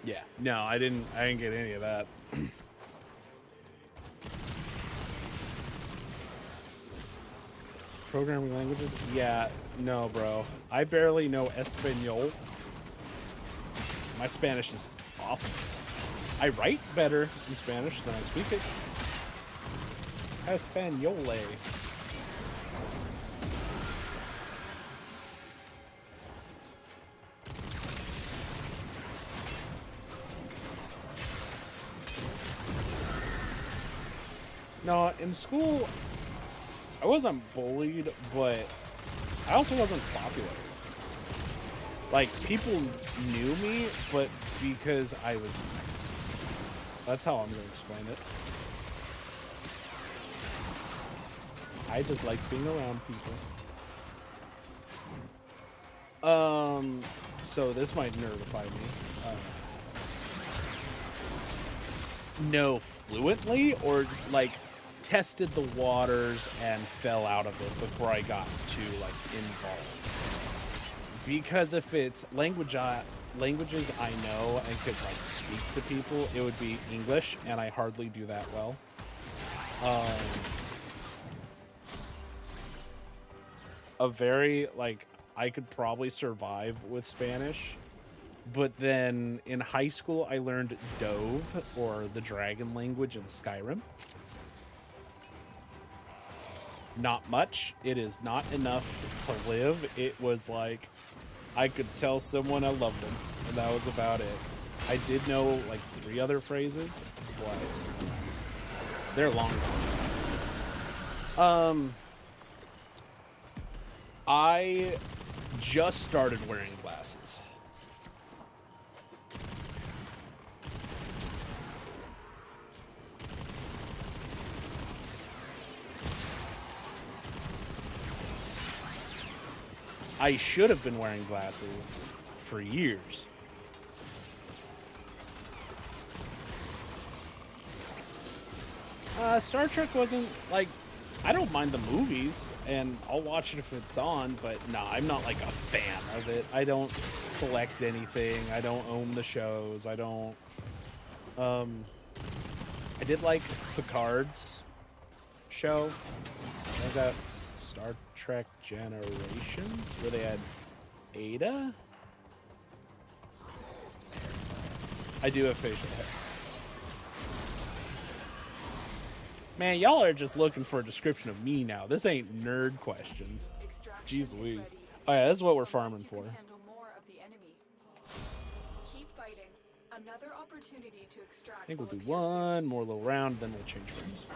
Yeah. No, I didn't get any of that. Programming languages? Yeah, no, bro. I barely know Espanol. My Spanish is awful. I write better in Spanish than I speak it. Españole. No, in school, I wasn't bullied, but I also wasn't popular. Like, people knew me, but because I was nice. That's how I'm going to explain it. I just like being around people. So this might nerdify me. No, fluently, or like tested the waters and fell out of it before I got to like involved. Because if it's languages I know and could like speak to people, it would be English, and I hardly do that well. A very like I could probably survive with Spanish, but then in high school I learned Dove, or the dragon language, in Skyrim. Not much. It is not enough to live. It was like I could tell someone I loved them, and that was about it. I did know like 3 other phrases, but they're long. I just started wearing glasses. I should have been wearing glasses for years. Star Trek wasn't, like, I don't mind the movies, and I'll watch it if it's on, but nah, I'm not, like, a fan of it. I don't collect anything. I don't own the shows. I don't, I did like Picard's show. I think that's Star Trek Generations, where they had Ada. I do have facial hair. Man, y'all are just looking for a description of me now. This ain't nerd questions. Jeez Louise. Oh yeah, this is what we're farming for. Handle more of the enemy. Keep fighting. Another opportunity to extract. I think we'll do one more little round, then we'll change frames.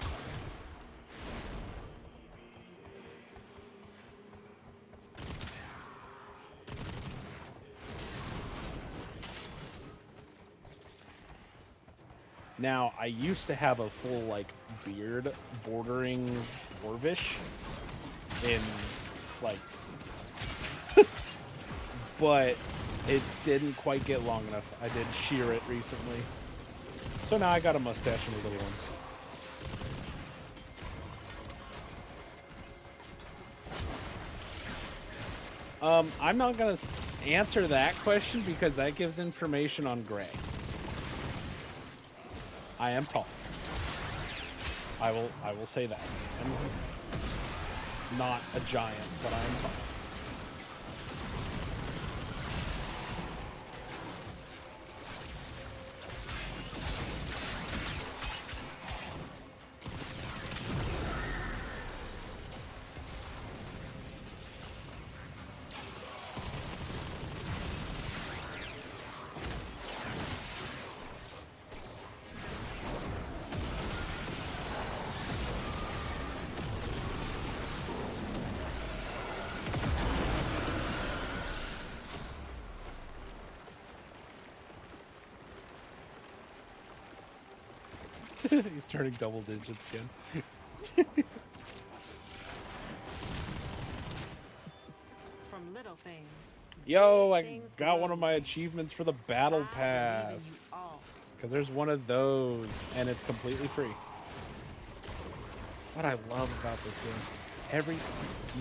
Now, I used to have a full, like, beard bordering dwarvish in, like, but it didn't quite get long enough. I did shear it recently. So now I got a mustache and a little one. I'm not going to answer that question because that gives information on Gray. I am tall. I will say that. I'm not a giant, but I am tall. He's turning double digits again. From little things. Yo, I got one of my achievements for the battle pass. Because there's one of those, and it's completely free. What I love about this game,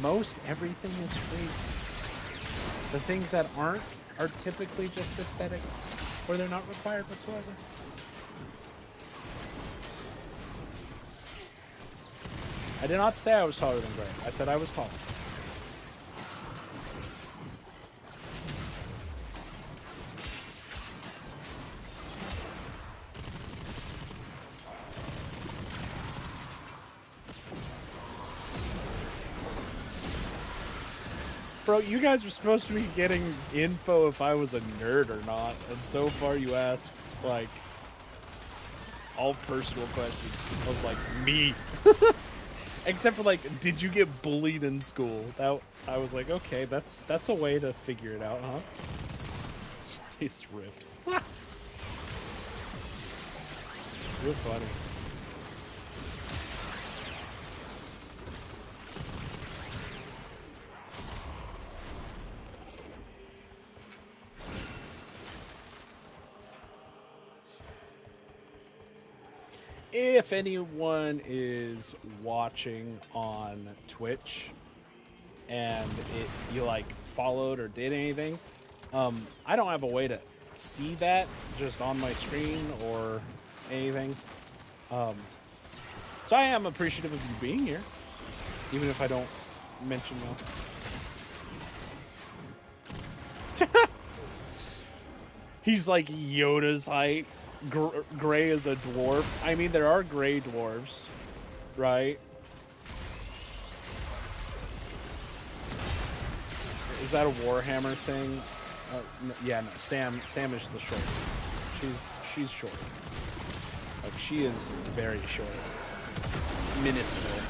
most everything is free. The things that aren't are typically just aesthetic, or they're not required whatsoever. I did not say I was taller than Gray. I said I was tall. Bro, you guys were supposed to be getting info if I was a nerd or not, and so far you asked, like, all personal questions of, like, me. Except for, like, did you get bullied in school? That I was like, okay, that's a way to figure it out, huh? It's ripped. Real funny. If anyone is watching on Twitch and you like followed or did anything, I don't have a way to see that just on my screen or anything. So I am appreciative of you being here, even if I don't mention you. He's like Yoda's height. Gray is a dwarf. I mean, there are gray dwarves, right? Is that a Warhammer thing? No, yeah, no. Sam is the short. She's short. Like, she is very short. Minuscule.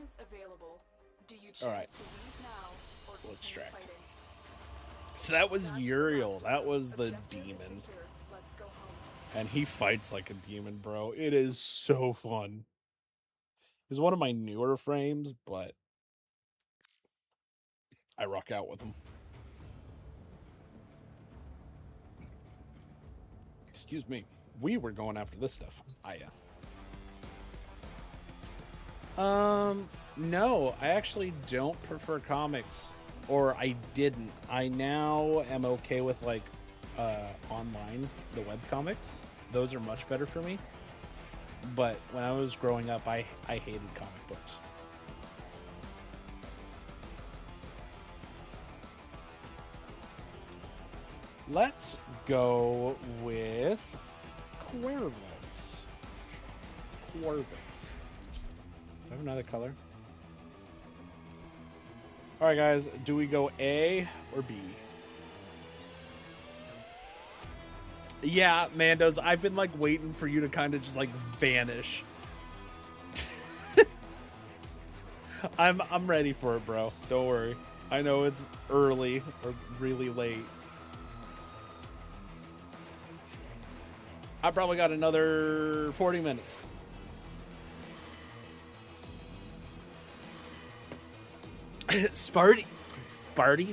reinforcements available. Do you choose All right. to leave now or We'll continue extract. fighting? So that was That's the Uriel. last That round. was the Objective is demon. secure. Let's go home. And he fights like a demon, bro. It is so fun. He's one of my newer frames, but I rock out with him. Excuse me. We were going after this stuff. No, I actually don't prefer comics. Or I didn't. I now am okay with like online, the web comics. Those are much better for me. But when I was growing up, I hated comic books. Let's go with Cuervix. Do I have another color? All right, guys. Do we go A or B? Yeah, Mandos. I've been like waiting for you to kind of just like vanish. I'm ready for it, bro. Don't worry. I know it's early or really late. I probably got another 40 minutes. Sparty,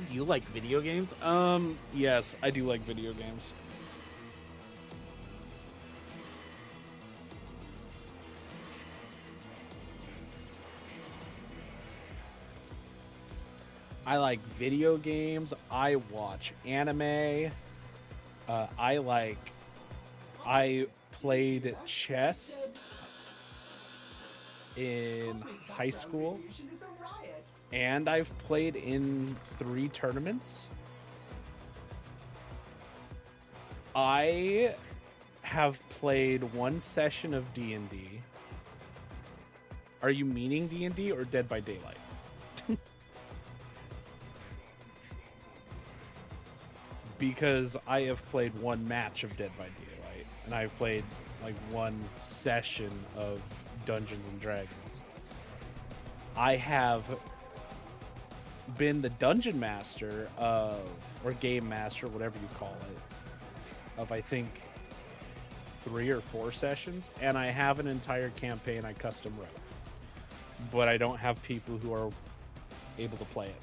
do you like video games? Yes, I do like video games. I like video games. I watch anime. I played chess in high school, and I've played in 3 tournaments. I have played 1 session of D&D. Are you meaning D&D or Dead by Daylight? Because I have played 1 match of Dead by Daylight, and I've played like 1 session of Dungeons and Dragons. I have been the dungeon master of, or game master, whatever you call it, of I think 3 or 4 sessions, and I have an entire campaign I custom wrote. But I don't have people who are able to play it.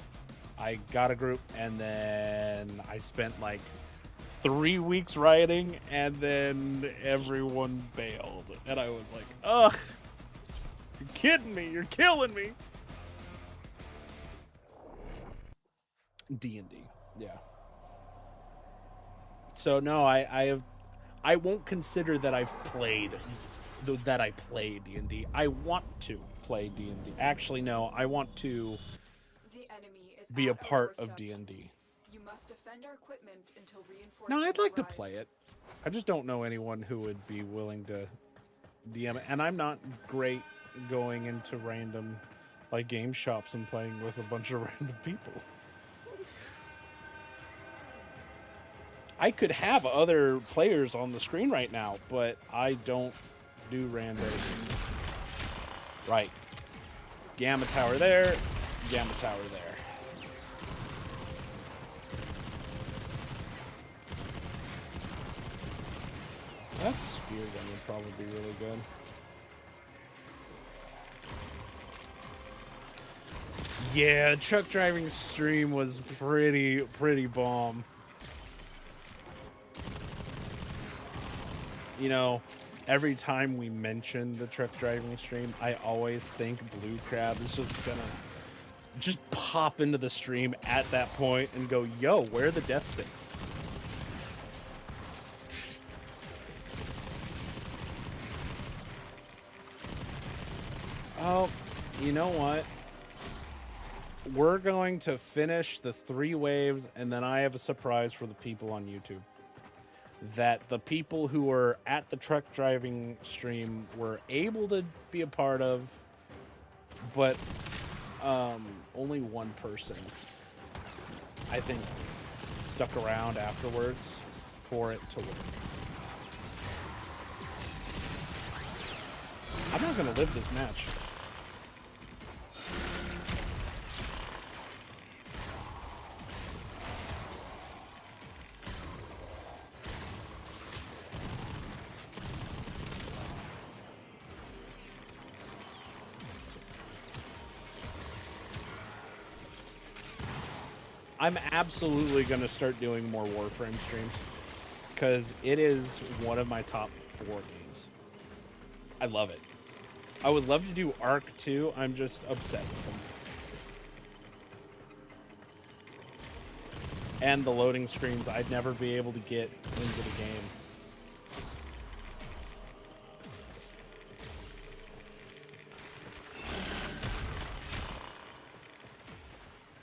I got a group, and then I spent like 3 weeks writing, and then everyone bailed. And I was like, ugh, you're kidding me. You're killing me. D&D, yeah. So no, I won't consider that I've played, that I play D&D. I want to play D&D. Actually, no, I want to be a part of D&D. You must defend our equipment until reinforcements No, I'd like to arrive. play it. I just don't know anyone who would be willing to DM it. And I'm not great going into random like game shops and playing with a bunch of random people. I could have other players on the screen right now, but I don't do randos. Right. Gamma tower there, Gamma tower there. That spear gun would probably be really good. Yeah, truck driving stream was pretty bomb. You know, every time we mention the truck driving stream, I always think Blue Crab is just gonna just pop into the stream at that point and go, yo, where are the death sticks? Oh, you know what? We're going to finish the 3 waves, and then I have a surprise for the people on YouTube. That the people who were at the truck driving stream were able to be a part of, but only one person, I think, stuck around afterwards for it to work. I'm not going to live this match. I'm absolutely going to start doing more Warframe streams because it is one of my top 4 games. I love it. I would love to do Arc too. I'm just upset with them. And the loading screens, I'd never be able to get into the game.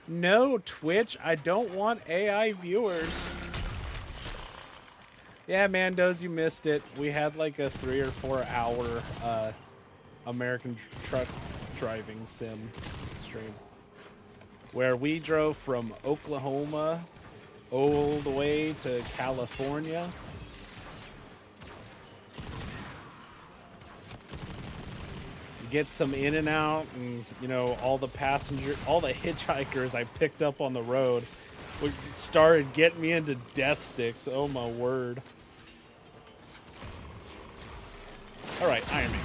No, Twitch, I don't want AI viewers. Yeah, Mandos, you missed it. We had like a 3 or 4 hour American truck driving sim stream where we drove from Oklahoma all the way to California. Get some in and out, and you know, all the hitchhikers I picked up on the road started getting me into death sticks. Oh my word. All right, Iron Man.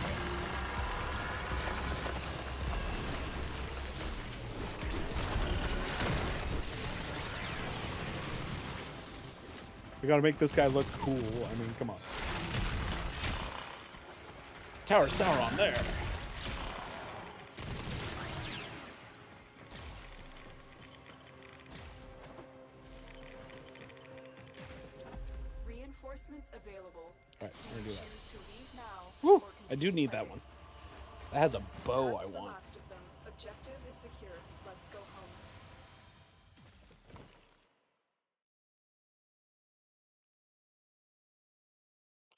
We gotta make this guy look cool. I mean, come on. Tower of Sauron there. Reinforcements available. Alright, we're gonna do that. Choose to leave now. Woo! or I do continue need that fighting. one. That has a bow That's I the want. last of them. Objective is secure. Let's go home.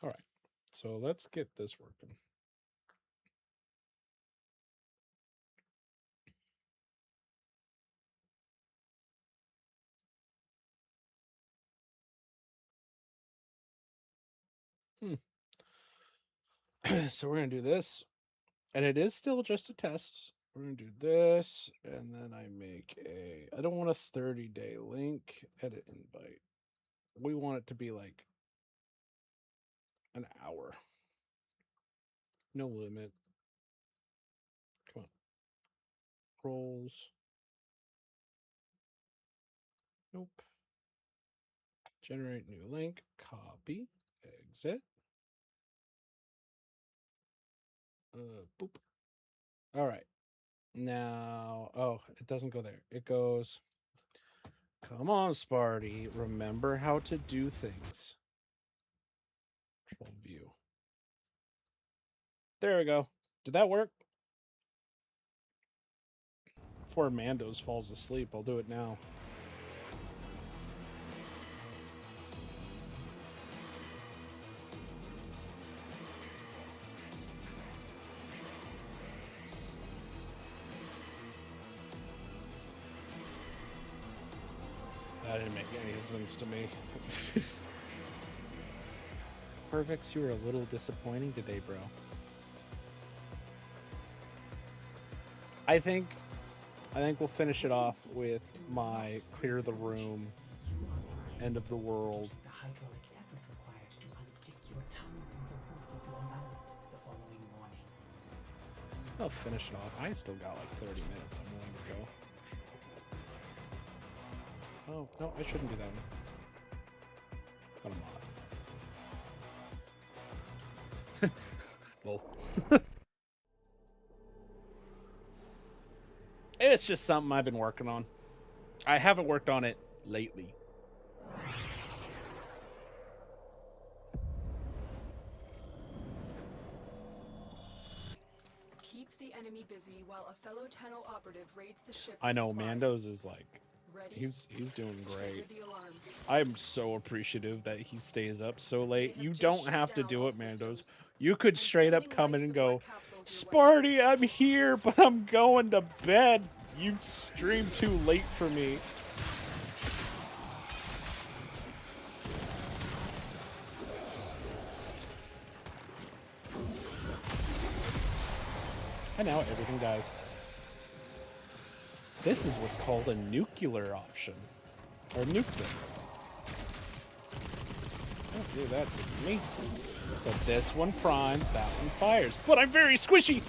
Alright, so let's get this working. So we're gonna do this, and it is still just a test. We're gonna do this, and then I make I don't want a 30-day link, edit invite. We want it to be like an hour. No limit. Come on. Roles. Nope. Generate new link. Copy. Exit. Boop. All right. Now, oh, it doesn't go there. It goes, come on, Sparty. Remember how to do things. Control view. There we go. Did that work? Before Mandos falls asleep, I'll do it now. That didn't make any sense to me. Perfect, you were a little disappointing today, bro. I think we'll finish it off with my clear the room, end of the world. The hydraulic effort required to unstick your tongue from the roof of your mouth the following morning. I'll finish it off. I still got like 30 minutes. I'm willing to go. Oh, no, I shouldn't do that one. Got a mod. Lol. It's just something I've been working on. I haven't worked on it lately. Keep the enemy busy while a fellow Tenno operative raids the ship. I with know supplies. Mandos is like, Ready? he's doing great. Trigger the alarm. I'm so appreciative that he stays up so late. They have You just don't shut have to down do all it, Mandos. systems. You could I'm straight up sending come in life and go, support capsules your way. Sparty, I'm here, but I'm going to bed. You stream too late for me. And now everything dies. This is what's called a nuclear option. Or nuke them. Don't do that to me. So this one primes, that one fires. But I'm very squishy!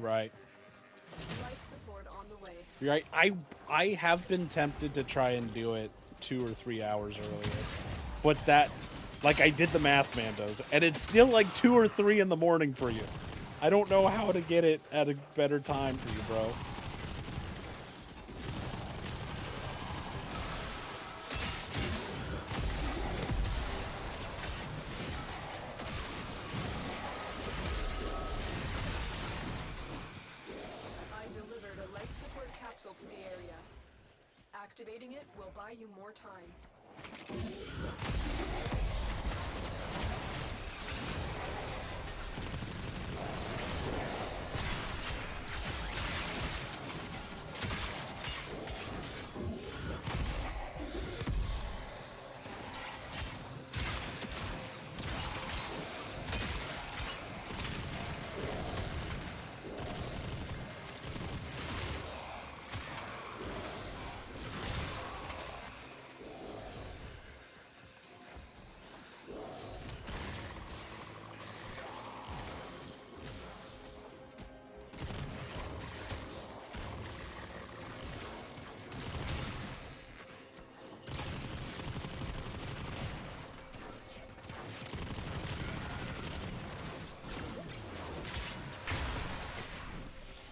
You're right. Life support on the way. You're right. I have been tempted to try and do it 2 or 3 hours earlier. But that, like, I did the math, Mandos, and it's still like 2 or 3 in the morning for you. I don't know how to get it at a better time for you, bro. I delivered a life support capsule to the area. Activating it will buy you more time.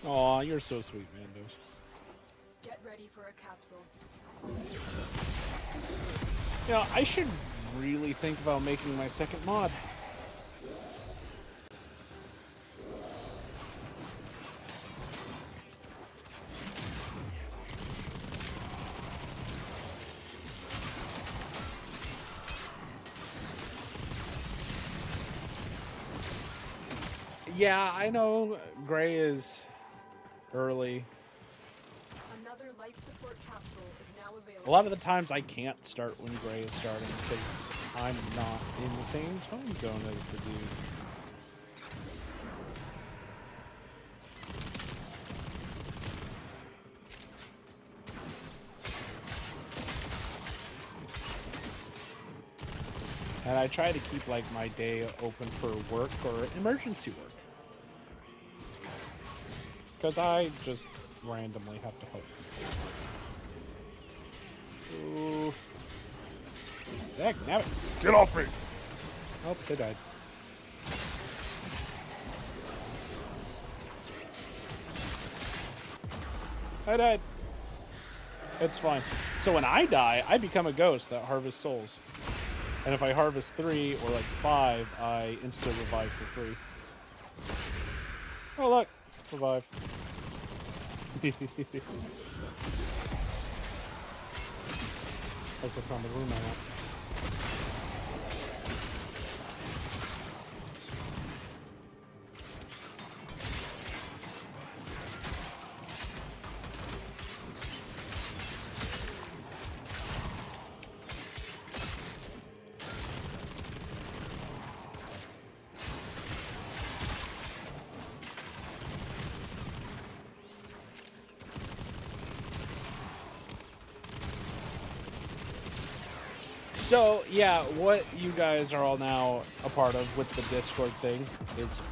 Aw, you're so sweet, Mandos. Get ready for a capsule. You know, I should really think about making my second mod. Yeah, I know Gray is early. Another life support capsule is now available. A lot of the times I can't start when Gray is starting because I'm not in the same time zone as the dude. And I try to keep like my day open for work or emergency work. Because I just randomly have to help. Ooh. Heck, now get off me! Oh, they died. I died. It's fine. So when I die, I become a ghost that harvests souls. And if I harvest 3 or like 5, I insta revive for free. Oh look, revive. Also found the room I want. So, yeah, what you guys are all now a part of with the Discord thing is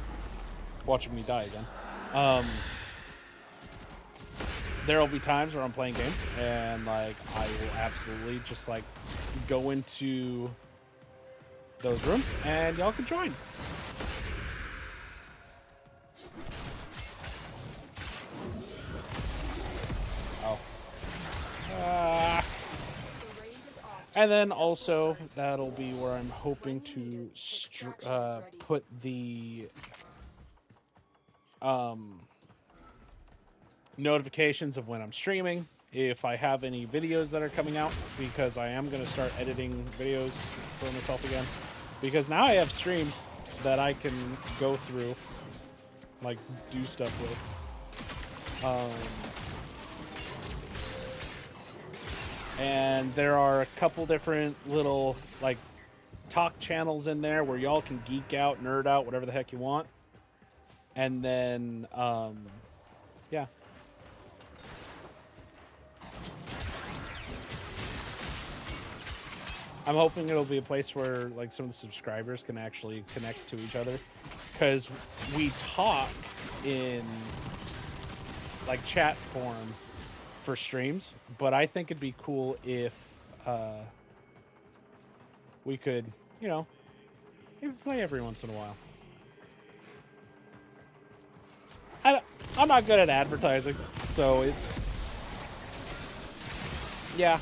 watching me die again. There will be times where I'm playing games and, like, I will absolutely just, like, go into those rooms and y'all can join. Oh. And then also, that'll be where I'm hoping to put the notifications of when I'm streaming, if I have any videos that are coming out, because I am going to start editing videos for myself again. Because now I have streams that I can go through, like, do stuff with. And there are a couple different little, like, talk channels in there where y'all can geek out, nerd out, whatever the heck you want. And then, yeah. I'm hoping it'll be a place where, like, some of the subscribers can actually connect to each other. Because we talk in like chat form for streams, but I think it'd be cool if we could, you know, maybe play every once in a while. I'm not good at advertising, so it's, yeah.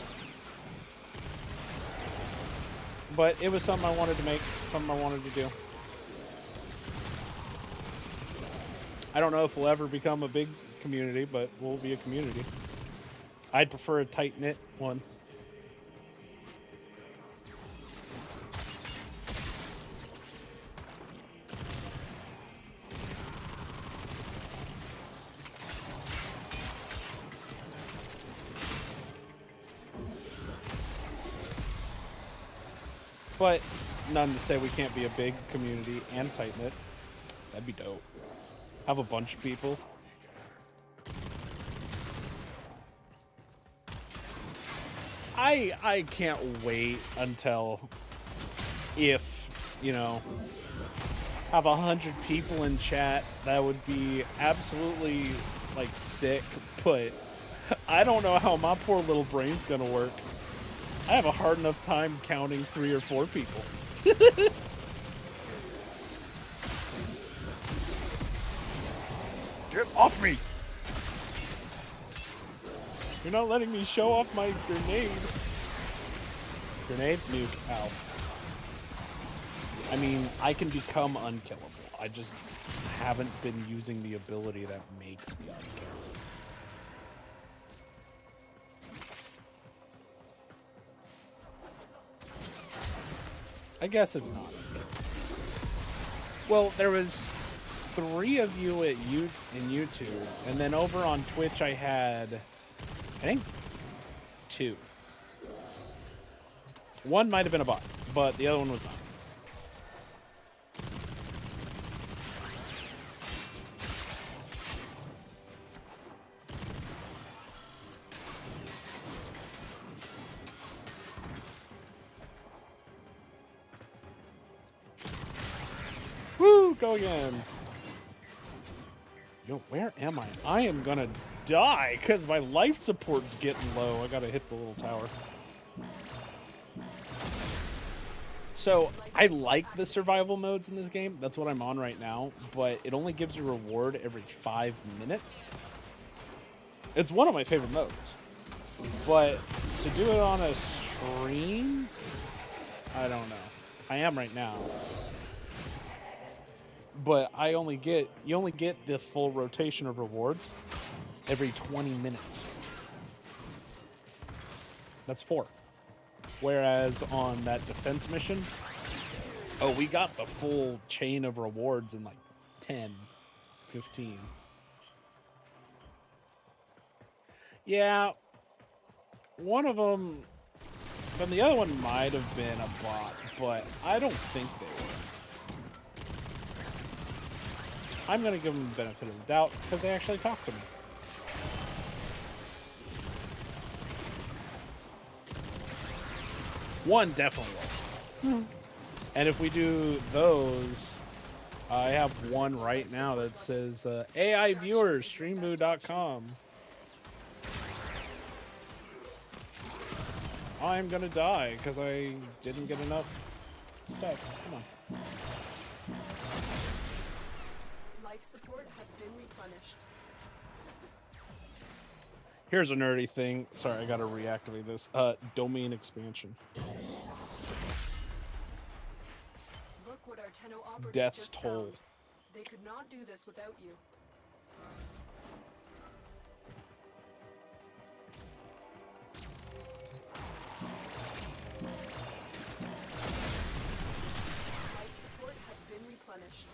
But it was something I wanted to make, something I wanted to do. I don't know if we'll ever become a big community, but we'll be a community. I'd prefer a tight-knit one. But none to say we can't be a big community and tight-knit. That'd be dope. Have a bunch of people. I can't wait until, if, you know, have 100 people in chat. That would be absolutely, like, sick. But I don't know how my poor little brain's gonna work. I have a hard enough time counting 3 or 4 people. Get off me! You're not letting me show off my grenade. Grenade? Nuke. Ow. I mean, I can become unkillable. I just haven't been using the ability that makes me unkillable. I guess it's not. Well, there was 3 of you in YouTube, and then over on Twitch I had, I think, 2. One might have been a bot, but the other one was not. Woo! Go again. Yo, where am I? I am gonna die because my life support's getting low. I gotta hit the little tower. So, I like the survival modes in this game. That's what I'm on right now. But it only gives you a reward every 5 minutes. It's one of my favorite modes. But to do it on a stream, I don't know. I am right now. But you only get the full rotation of rewards every 20 minutes. That's 4. Whereas on that defense mission, oh, we got the full chain of rewards in like 10, 15. Yeah, one of them, and the other one might have been a bot, but I don't think they were. I'm going to give them the benefit of the doubt because they actually talked to me. One definitely was. And if we do those, I have one right now that says AI viewers, streamboo.com. I'm going to die because I didn't get enough stuff. Come on. Life support has been replenished. Here's a nerdy thing. Sorry, I gotta reactivate this. Domain expansion. Look what our Tenno operative Death's just toll. found. They could not do this without you. Life support has been replenished.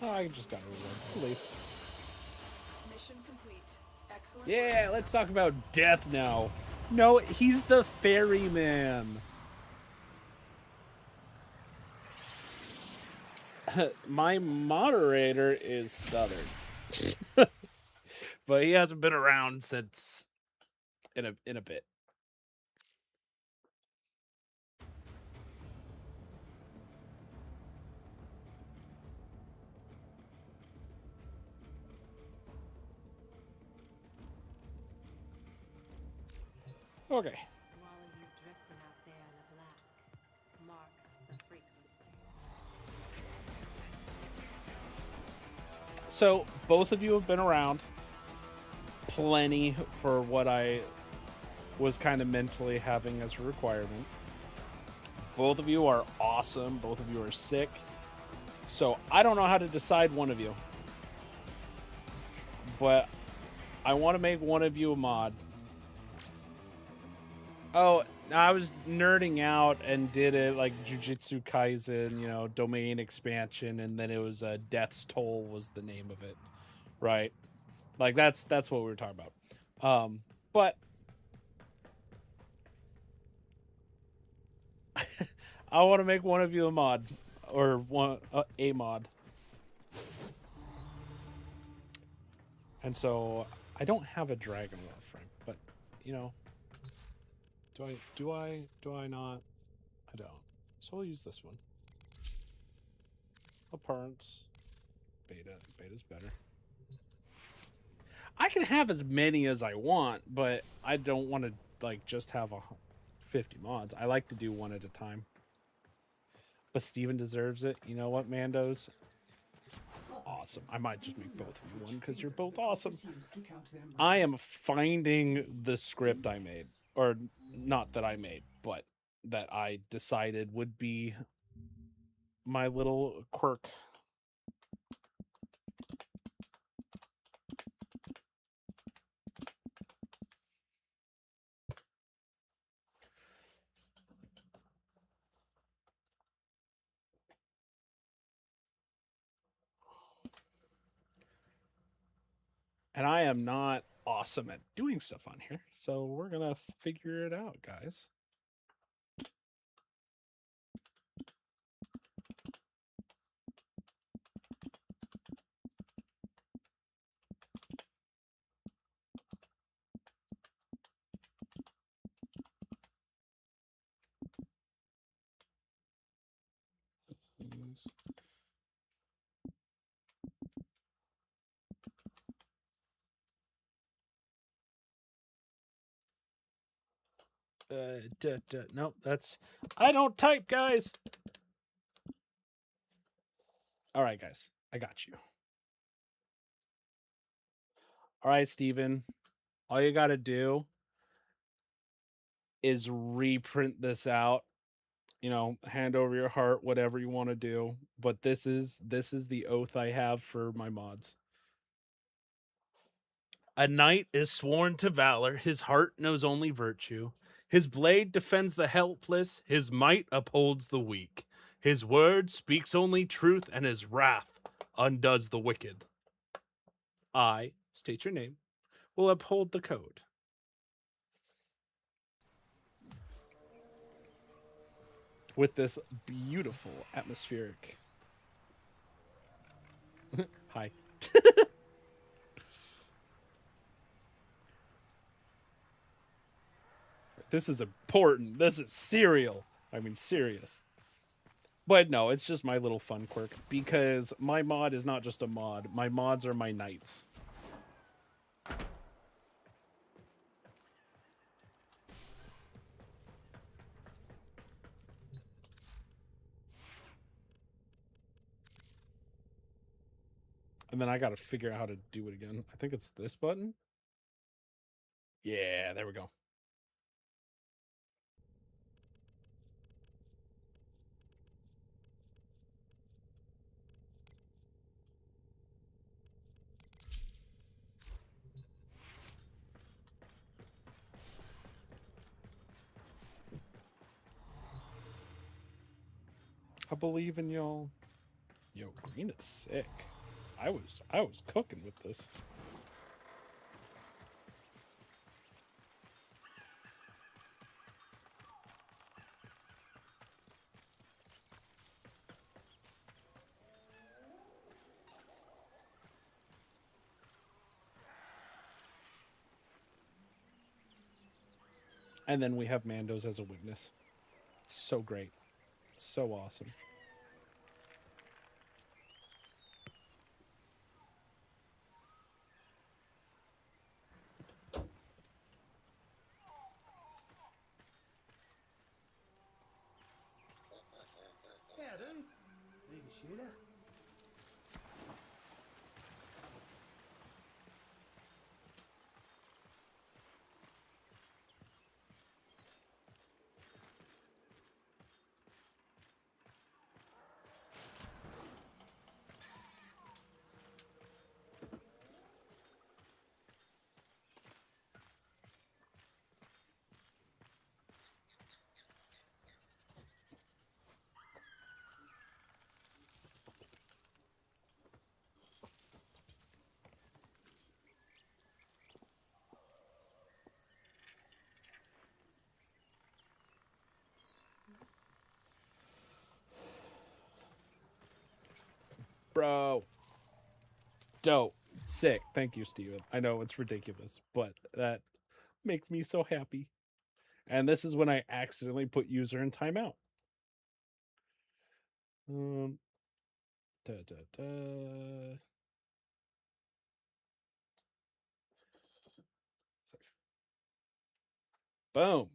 Oh, I just got a reward. Leave. Mission complete. Excellent Yeah, work. let's talk about death now. No, he's the ferryman. My moderator is Southern. But he hasn't been around since in a bit. Okay. To all of you drifting out there in the black, mark the frequency. So both of you have been around plenty for what I was kind of mentally having as a requirement. Both of you are awesome. Both of you are sick. So I don't know how to decide one of you. But I want to make one of you a mod. Oh, I was nerding out and did it like Jujutsu Kaisen, you know, domain expansion, and then it was Death's Toll was the name of it, right? Like that's what we were talking about. But I want to make one of you a mod, or one a mod, and so I don't have a dragon Warframe, but you know. Do I not? I don't. So I'll use this one. Apparent. Beta's better. I can have as many as I want, but I don't want to like just have 50 mods. I like to do one at a time. But Steven deserves it. You know what, Mandos? Awesome. I might just make both of you one because you're both awesome. I am finding the script I made. Or not that I made, but that I decided would be my little quirk. And I am not awesome at doing stuff on here, so we're gonna figure it out, guys. Nope, that's... I don't type, guys! Alright, guys. I got you. Alright, Steven. All you gotta do is reprint this out. You know, hand over your heart, whatever you want to do. But this is the oath I have for my mods. A knight is sworn to valor, his heart knows only virtue. His blade defends the helpless, his might upholds the weak. His word speaks only truth, and his wrath undoes the wicked. I, state your name, will uphold the code. With this beautiful atmospheric... Hi. This is important. This is serial. I mean, serious. But no, it's just my little fun quirk. Because my mod is not just a mod. My mods are my knights. And then I gotta figure out how to do it again. I think it's this button. Yeah, there we go. I believe in y'all. Yo, Green is sick. I was cooking with this. And then we have Mandos as a witness. It's so great. It's so awesome. Howdy. Need a shooter? Bro. Dope. Sick. Thank you, Steven. I know it's ridiculous, but that makes me so happy. And this is when I accidentally put user in timeout. Da, da, da. Boom.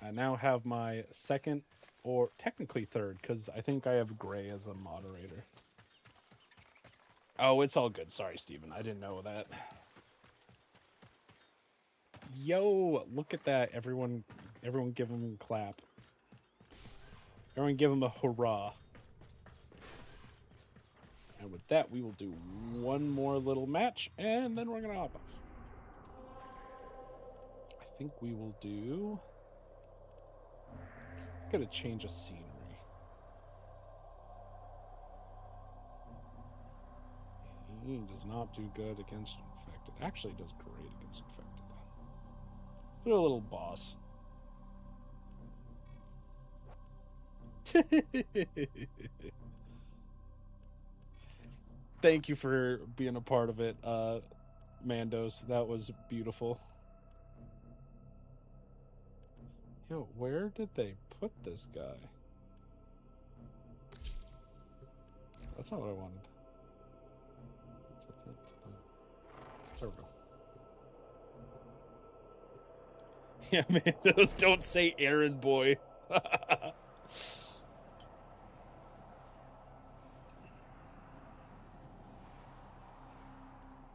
I now have my second, or technically third, because I think I have Gray as a moderator. Oh, it's all good. Sorry, Steven. I didn't know that. Yo, look at that. Everyone give him a clap. Everyone give him a hurrah. And with that, we will do one more little match, and then we're going to hop off. I think we will do... Gotta change a scenery. He does not do good against infected. Actually, does great against infected. You're a little boss. Thank you for being a part of it, Mandos. That was beautiful. Yo, where did they put this guy? That's not what I wanted. There we go. Yeah, Mandos, don't say errand boy.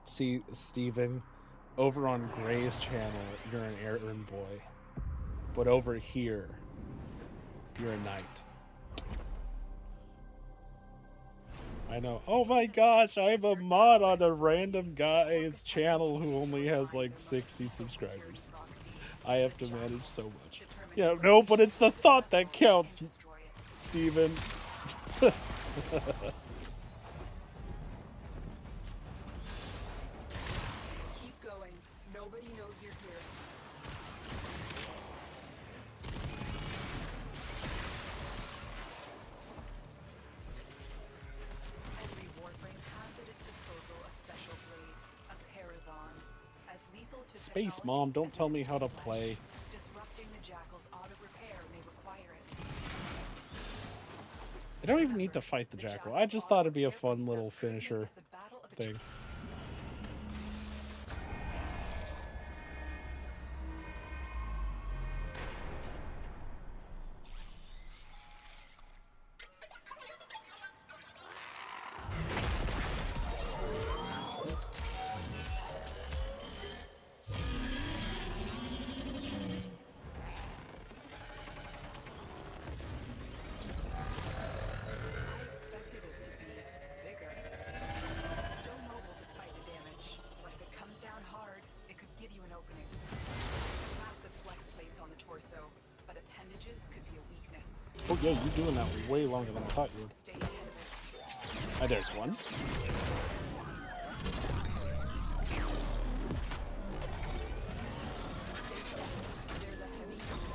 See, Steven, over on Gray's channel, you're an errand boy. But over here, you're a knight. I know. Oh my gosh, I have a mod on a random guy's channel who only has like 60 subscribers. I have to manage so much. Yeah, no, but it's the thought that counts, Steven. Keep going. Nobody knows you're here. Every Warframe has at its disposal a special blade, a Parazon, as lethal to Space technology Mom, don't as tell it me is how to flesh. play. Disrupting the Jackal's auto repair may require it. I don't even need to fight the Jackal. I just thought it'd be a fun little finisher thing. I expected it to be bigger. Still mobile despite the damage. But if it comes down hard, it could give you an opening. Massive flex plates on the torso, but appendages could be a weakness. Oh yeah, you're doing that way longer than I thought you would. Stay ahead of it. There's one.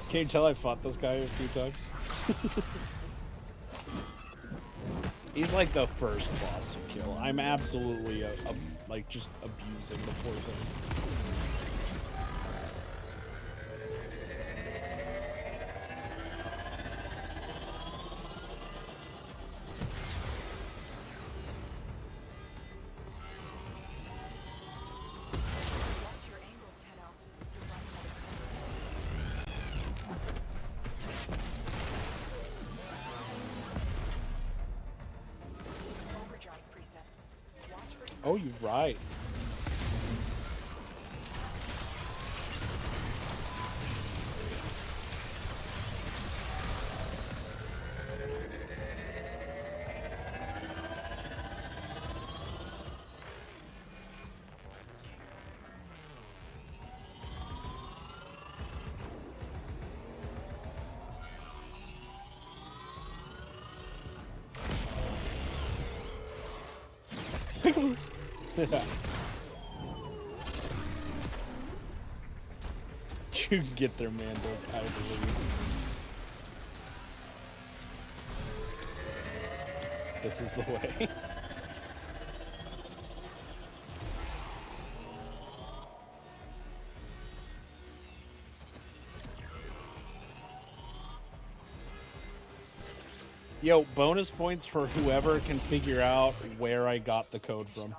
Can you tell I fought this guy a few times? He's like the first boss to kill. I'm absolutely like just abusing the poor thing. Watch your angles, Tenno. You're running out of cover. Overdrive precepts. Watch for Oh, you're right. You can get their Mandos, I believe. This is the way. Yo, bonus points for whoever can figure out where I got the code from.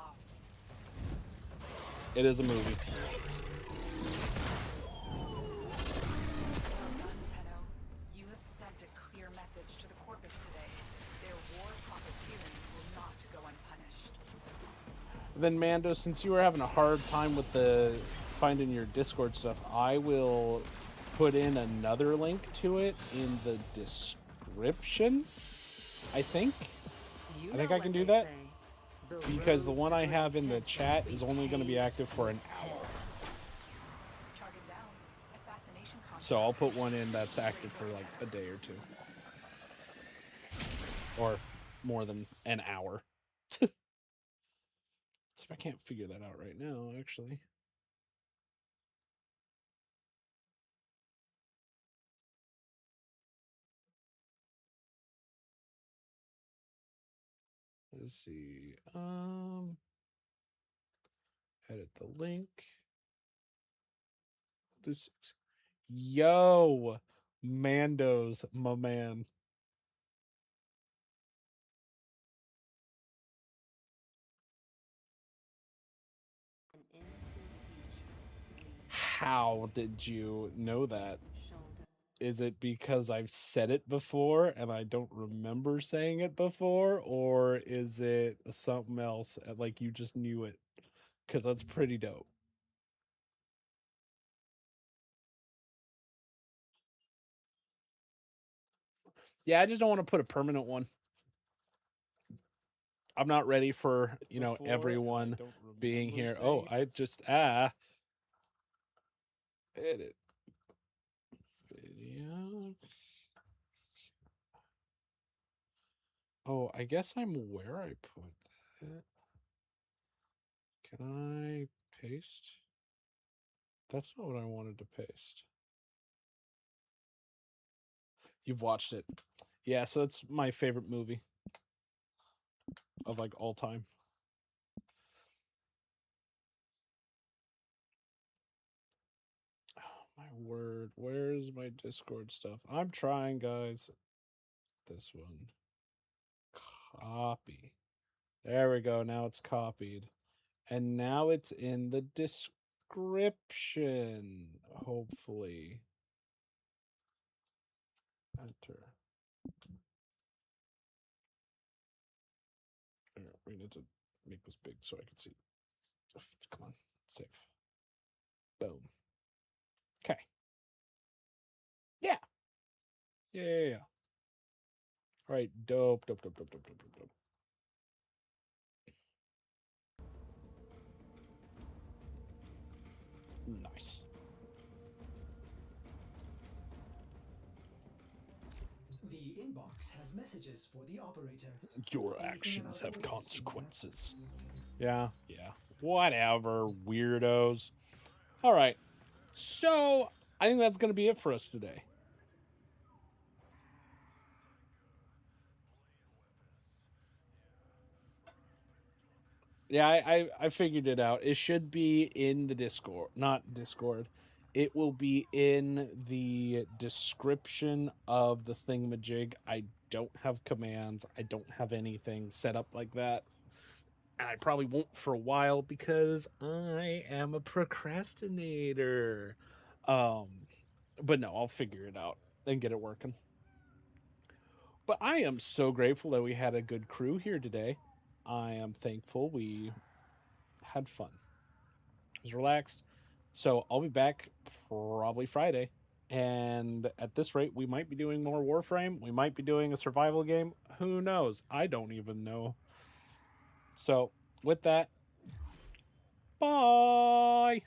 It is a movie. Tenno, you have sent a clear message to the Corpus today. Their war profiteering will not go unpunished. Then Mando, since you were having a hard time with the finding your Discord stuff, I will put in another link to it in the description. I think I can do that because the one I have in the chat is only going to be active for an hour. Chug it down. Assassination contract. So I'll put one in that's active for like a day or two. Or more than an hour. Let's see if I can't figure that out right now, actually. Let's see. Edit the link. This. Yo, Mando's my man. And into the future. How did you know that? Shoulder. Is it because I've said it before and I don't remember saying it before, or is it something else? Like you just knew it? Because that's pretty dope. Yeah, I just don't want to put a permanent one. I'm not ready for, you know, everyone being here. Oh, I just edit video. Oh, I guess I'm where I put that. Can I paste? That's not what I wanted to paste. You've watched it. Yeah, so it's my favorite movie of like all time. Oh my word. Where's my Discord stuff? I'm trying, guys. This one. Copy. There we go. Now it's copied. And now it's in the description. Hopefully. Enter. We need to make this big so I can see. Come on. Save. Boom. Okay. Yeah. Yeah. All right. Dope. Nice. The inbox has messages for the operator. Your Anything actions about have orders, Senior? consequences. Yeah. Whatever, weirdos. All right. So, I think that's going to be it for us today. Yeah, I figured it out. It should be in the Discord, not Discord. It will be in the description of the thingamajig. I don't have commands. I don't have anything set up like that. And I probably won't for a while because I am a procrastinator. But no, I'll figure it out and get it working. But I am so grateful that we had a good crew here today. I am thankful we had fun. I was relaxed. So I'll be back probably Friday. And at this rate, we might be doing more Warframe. We might be doing a survival game. Who knows? I don't even know. So, with that, bye.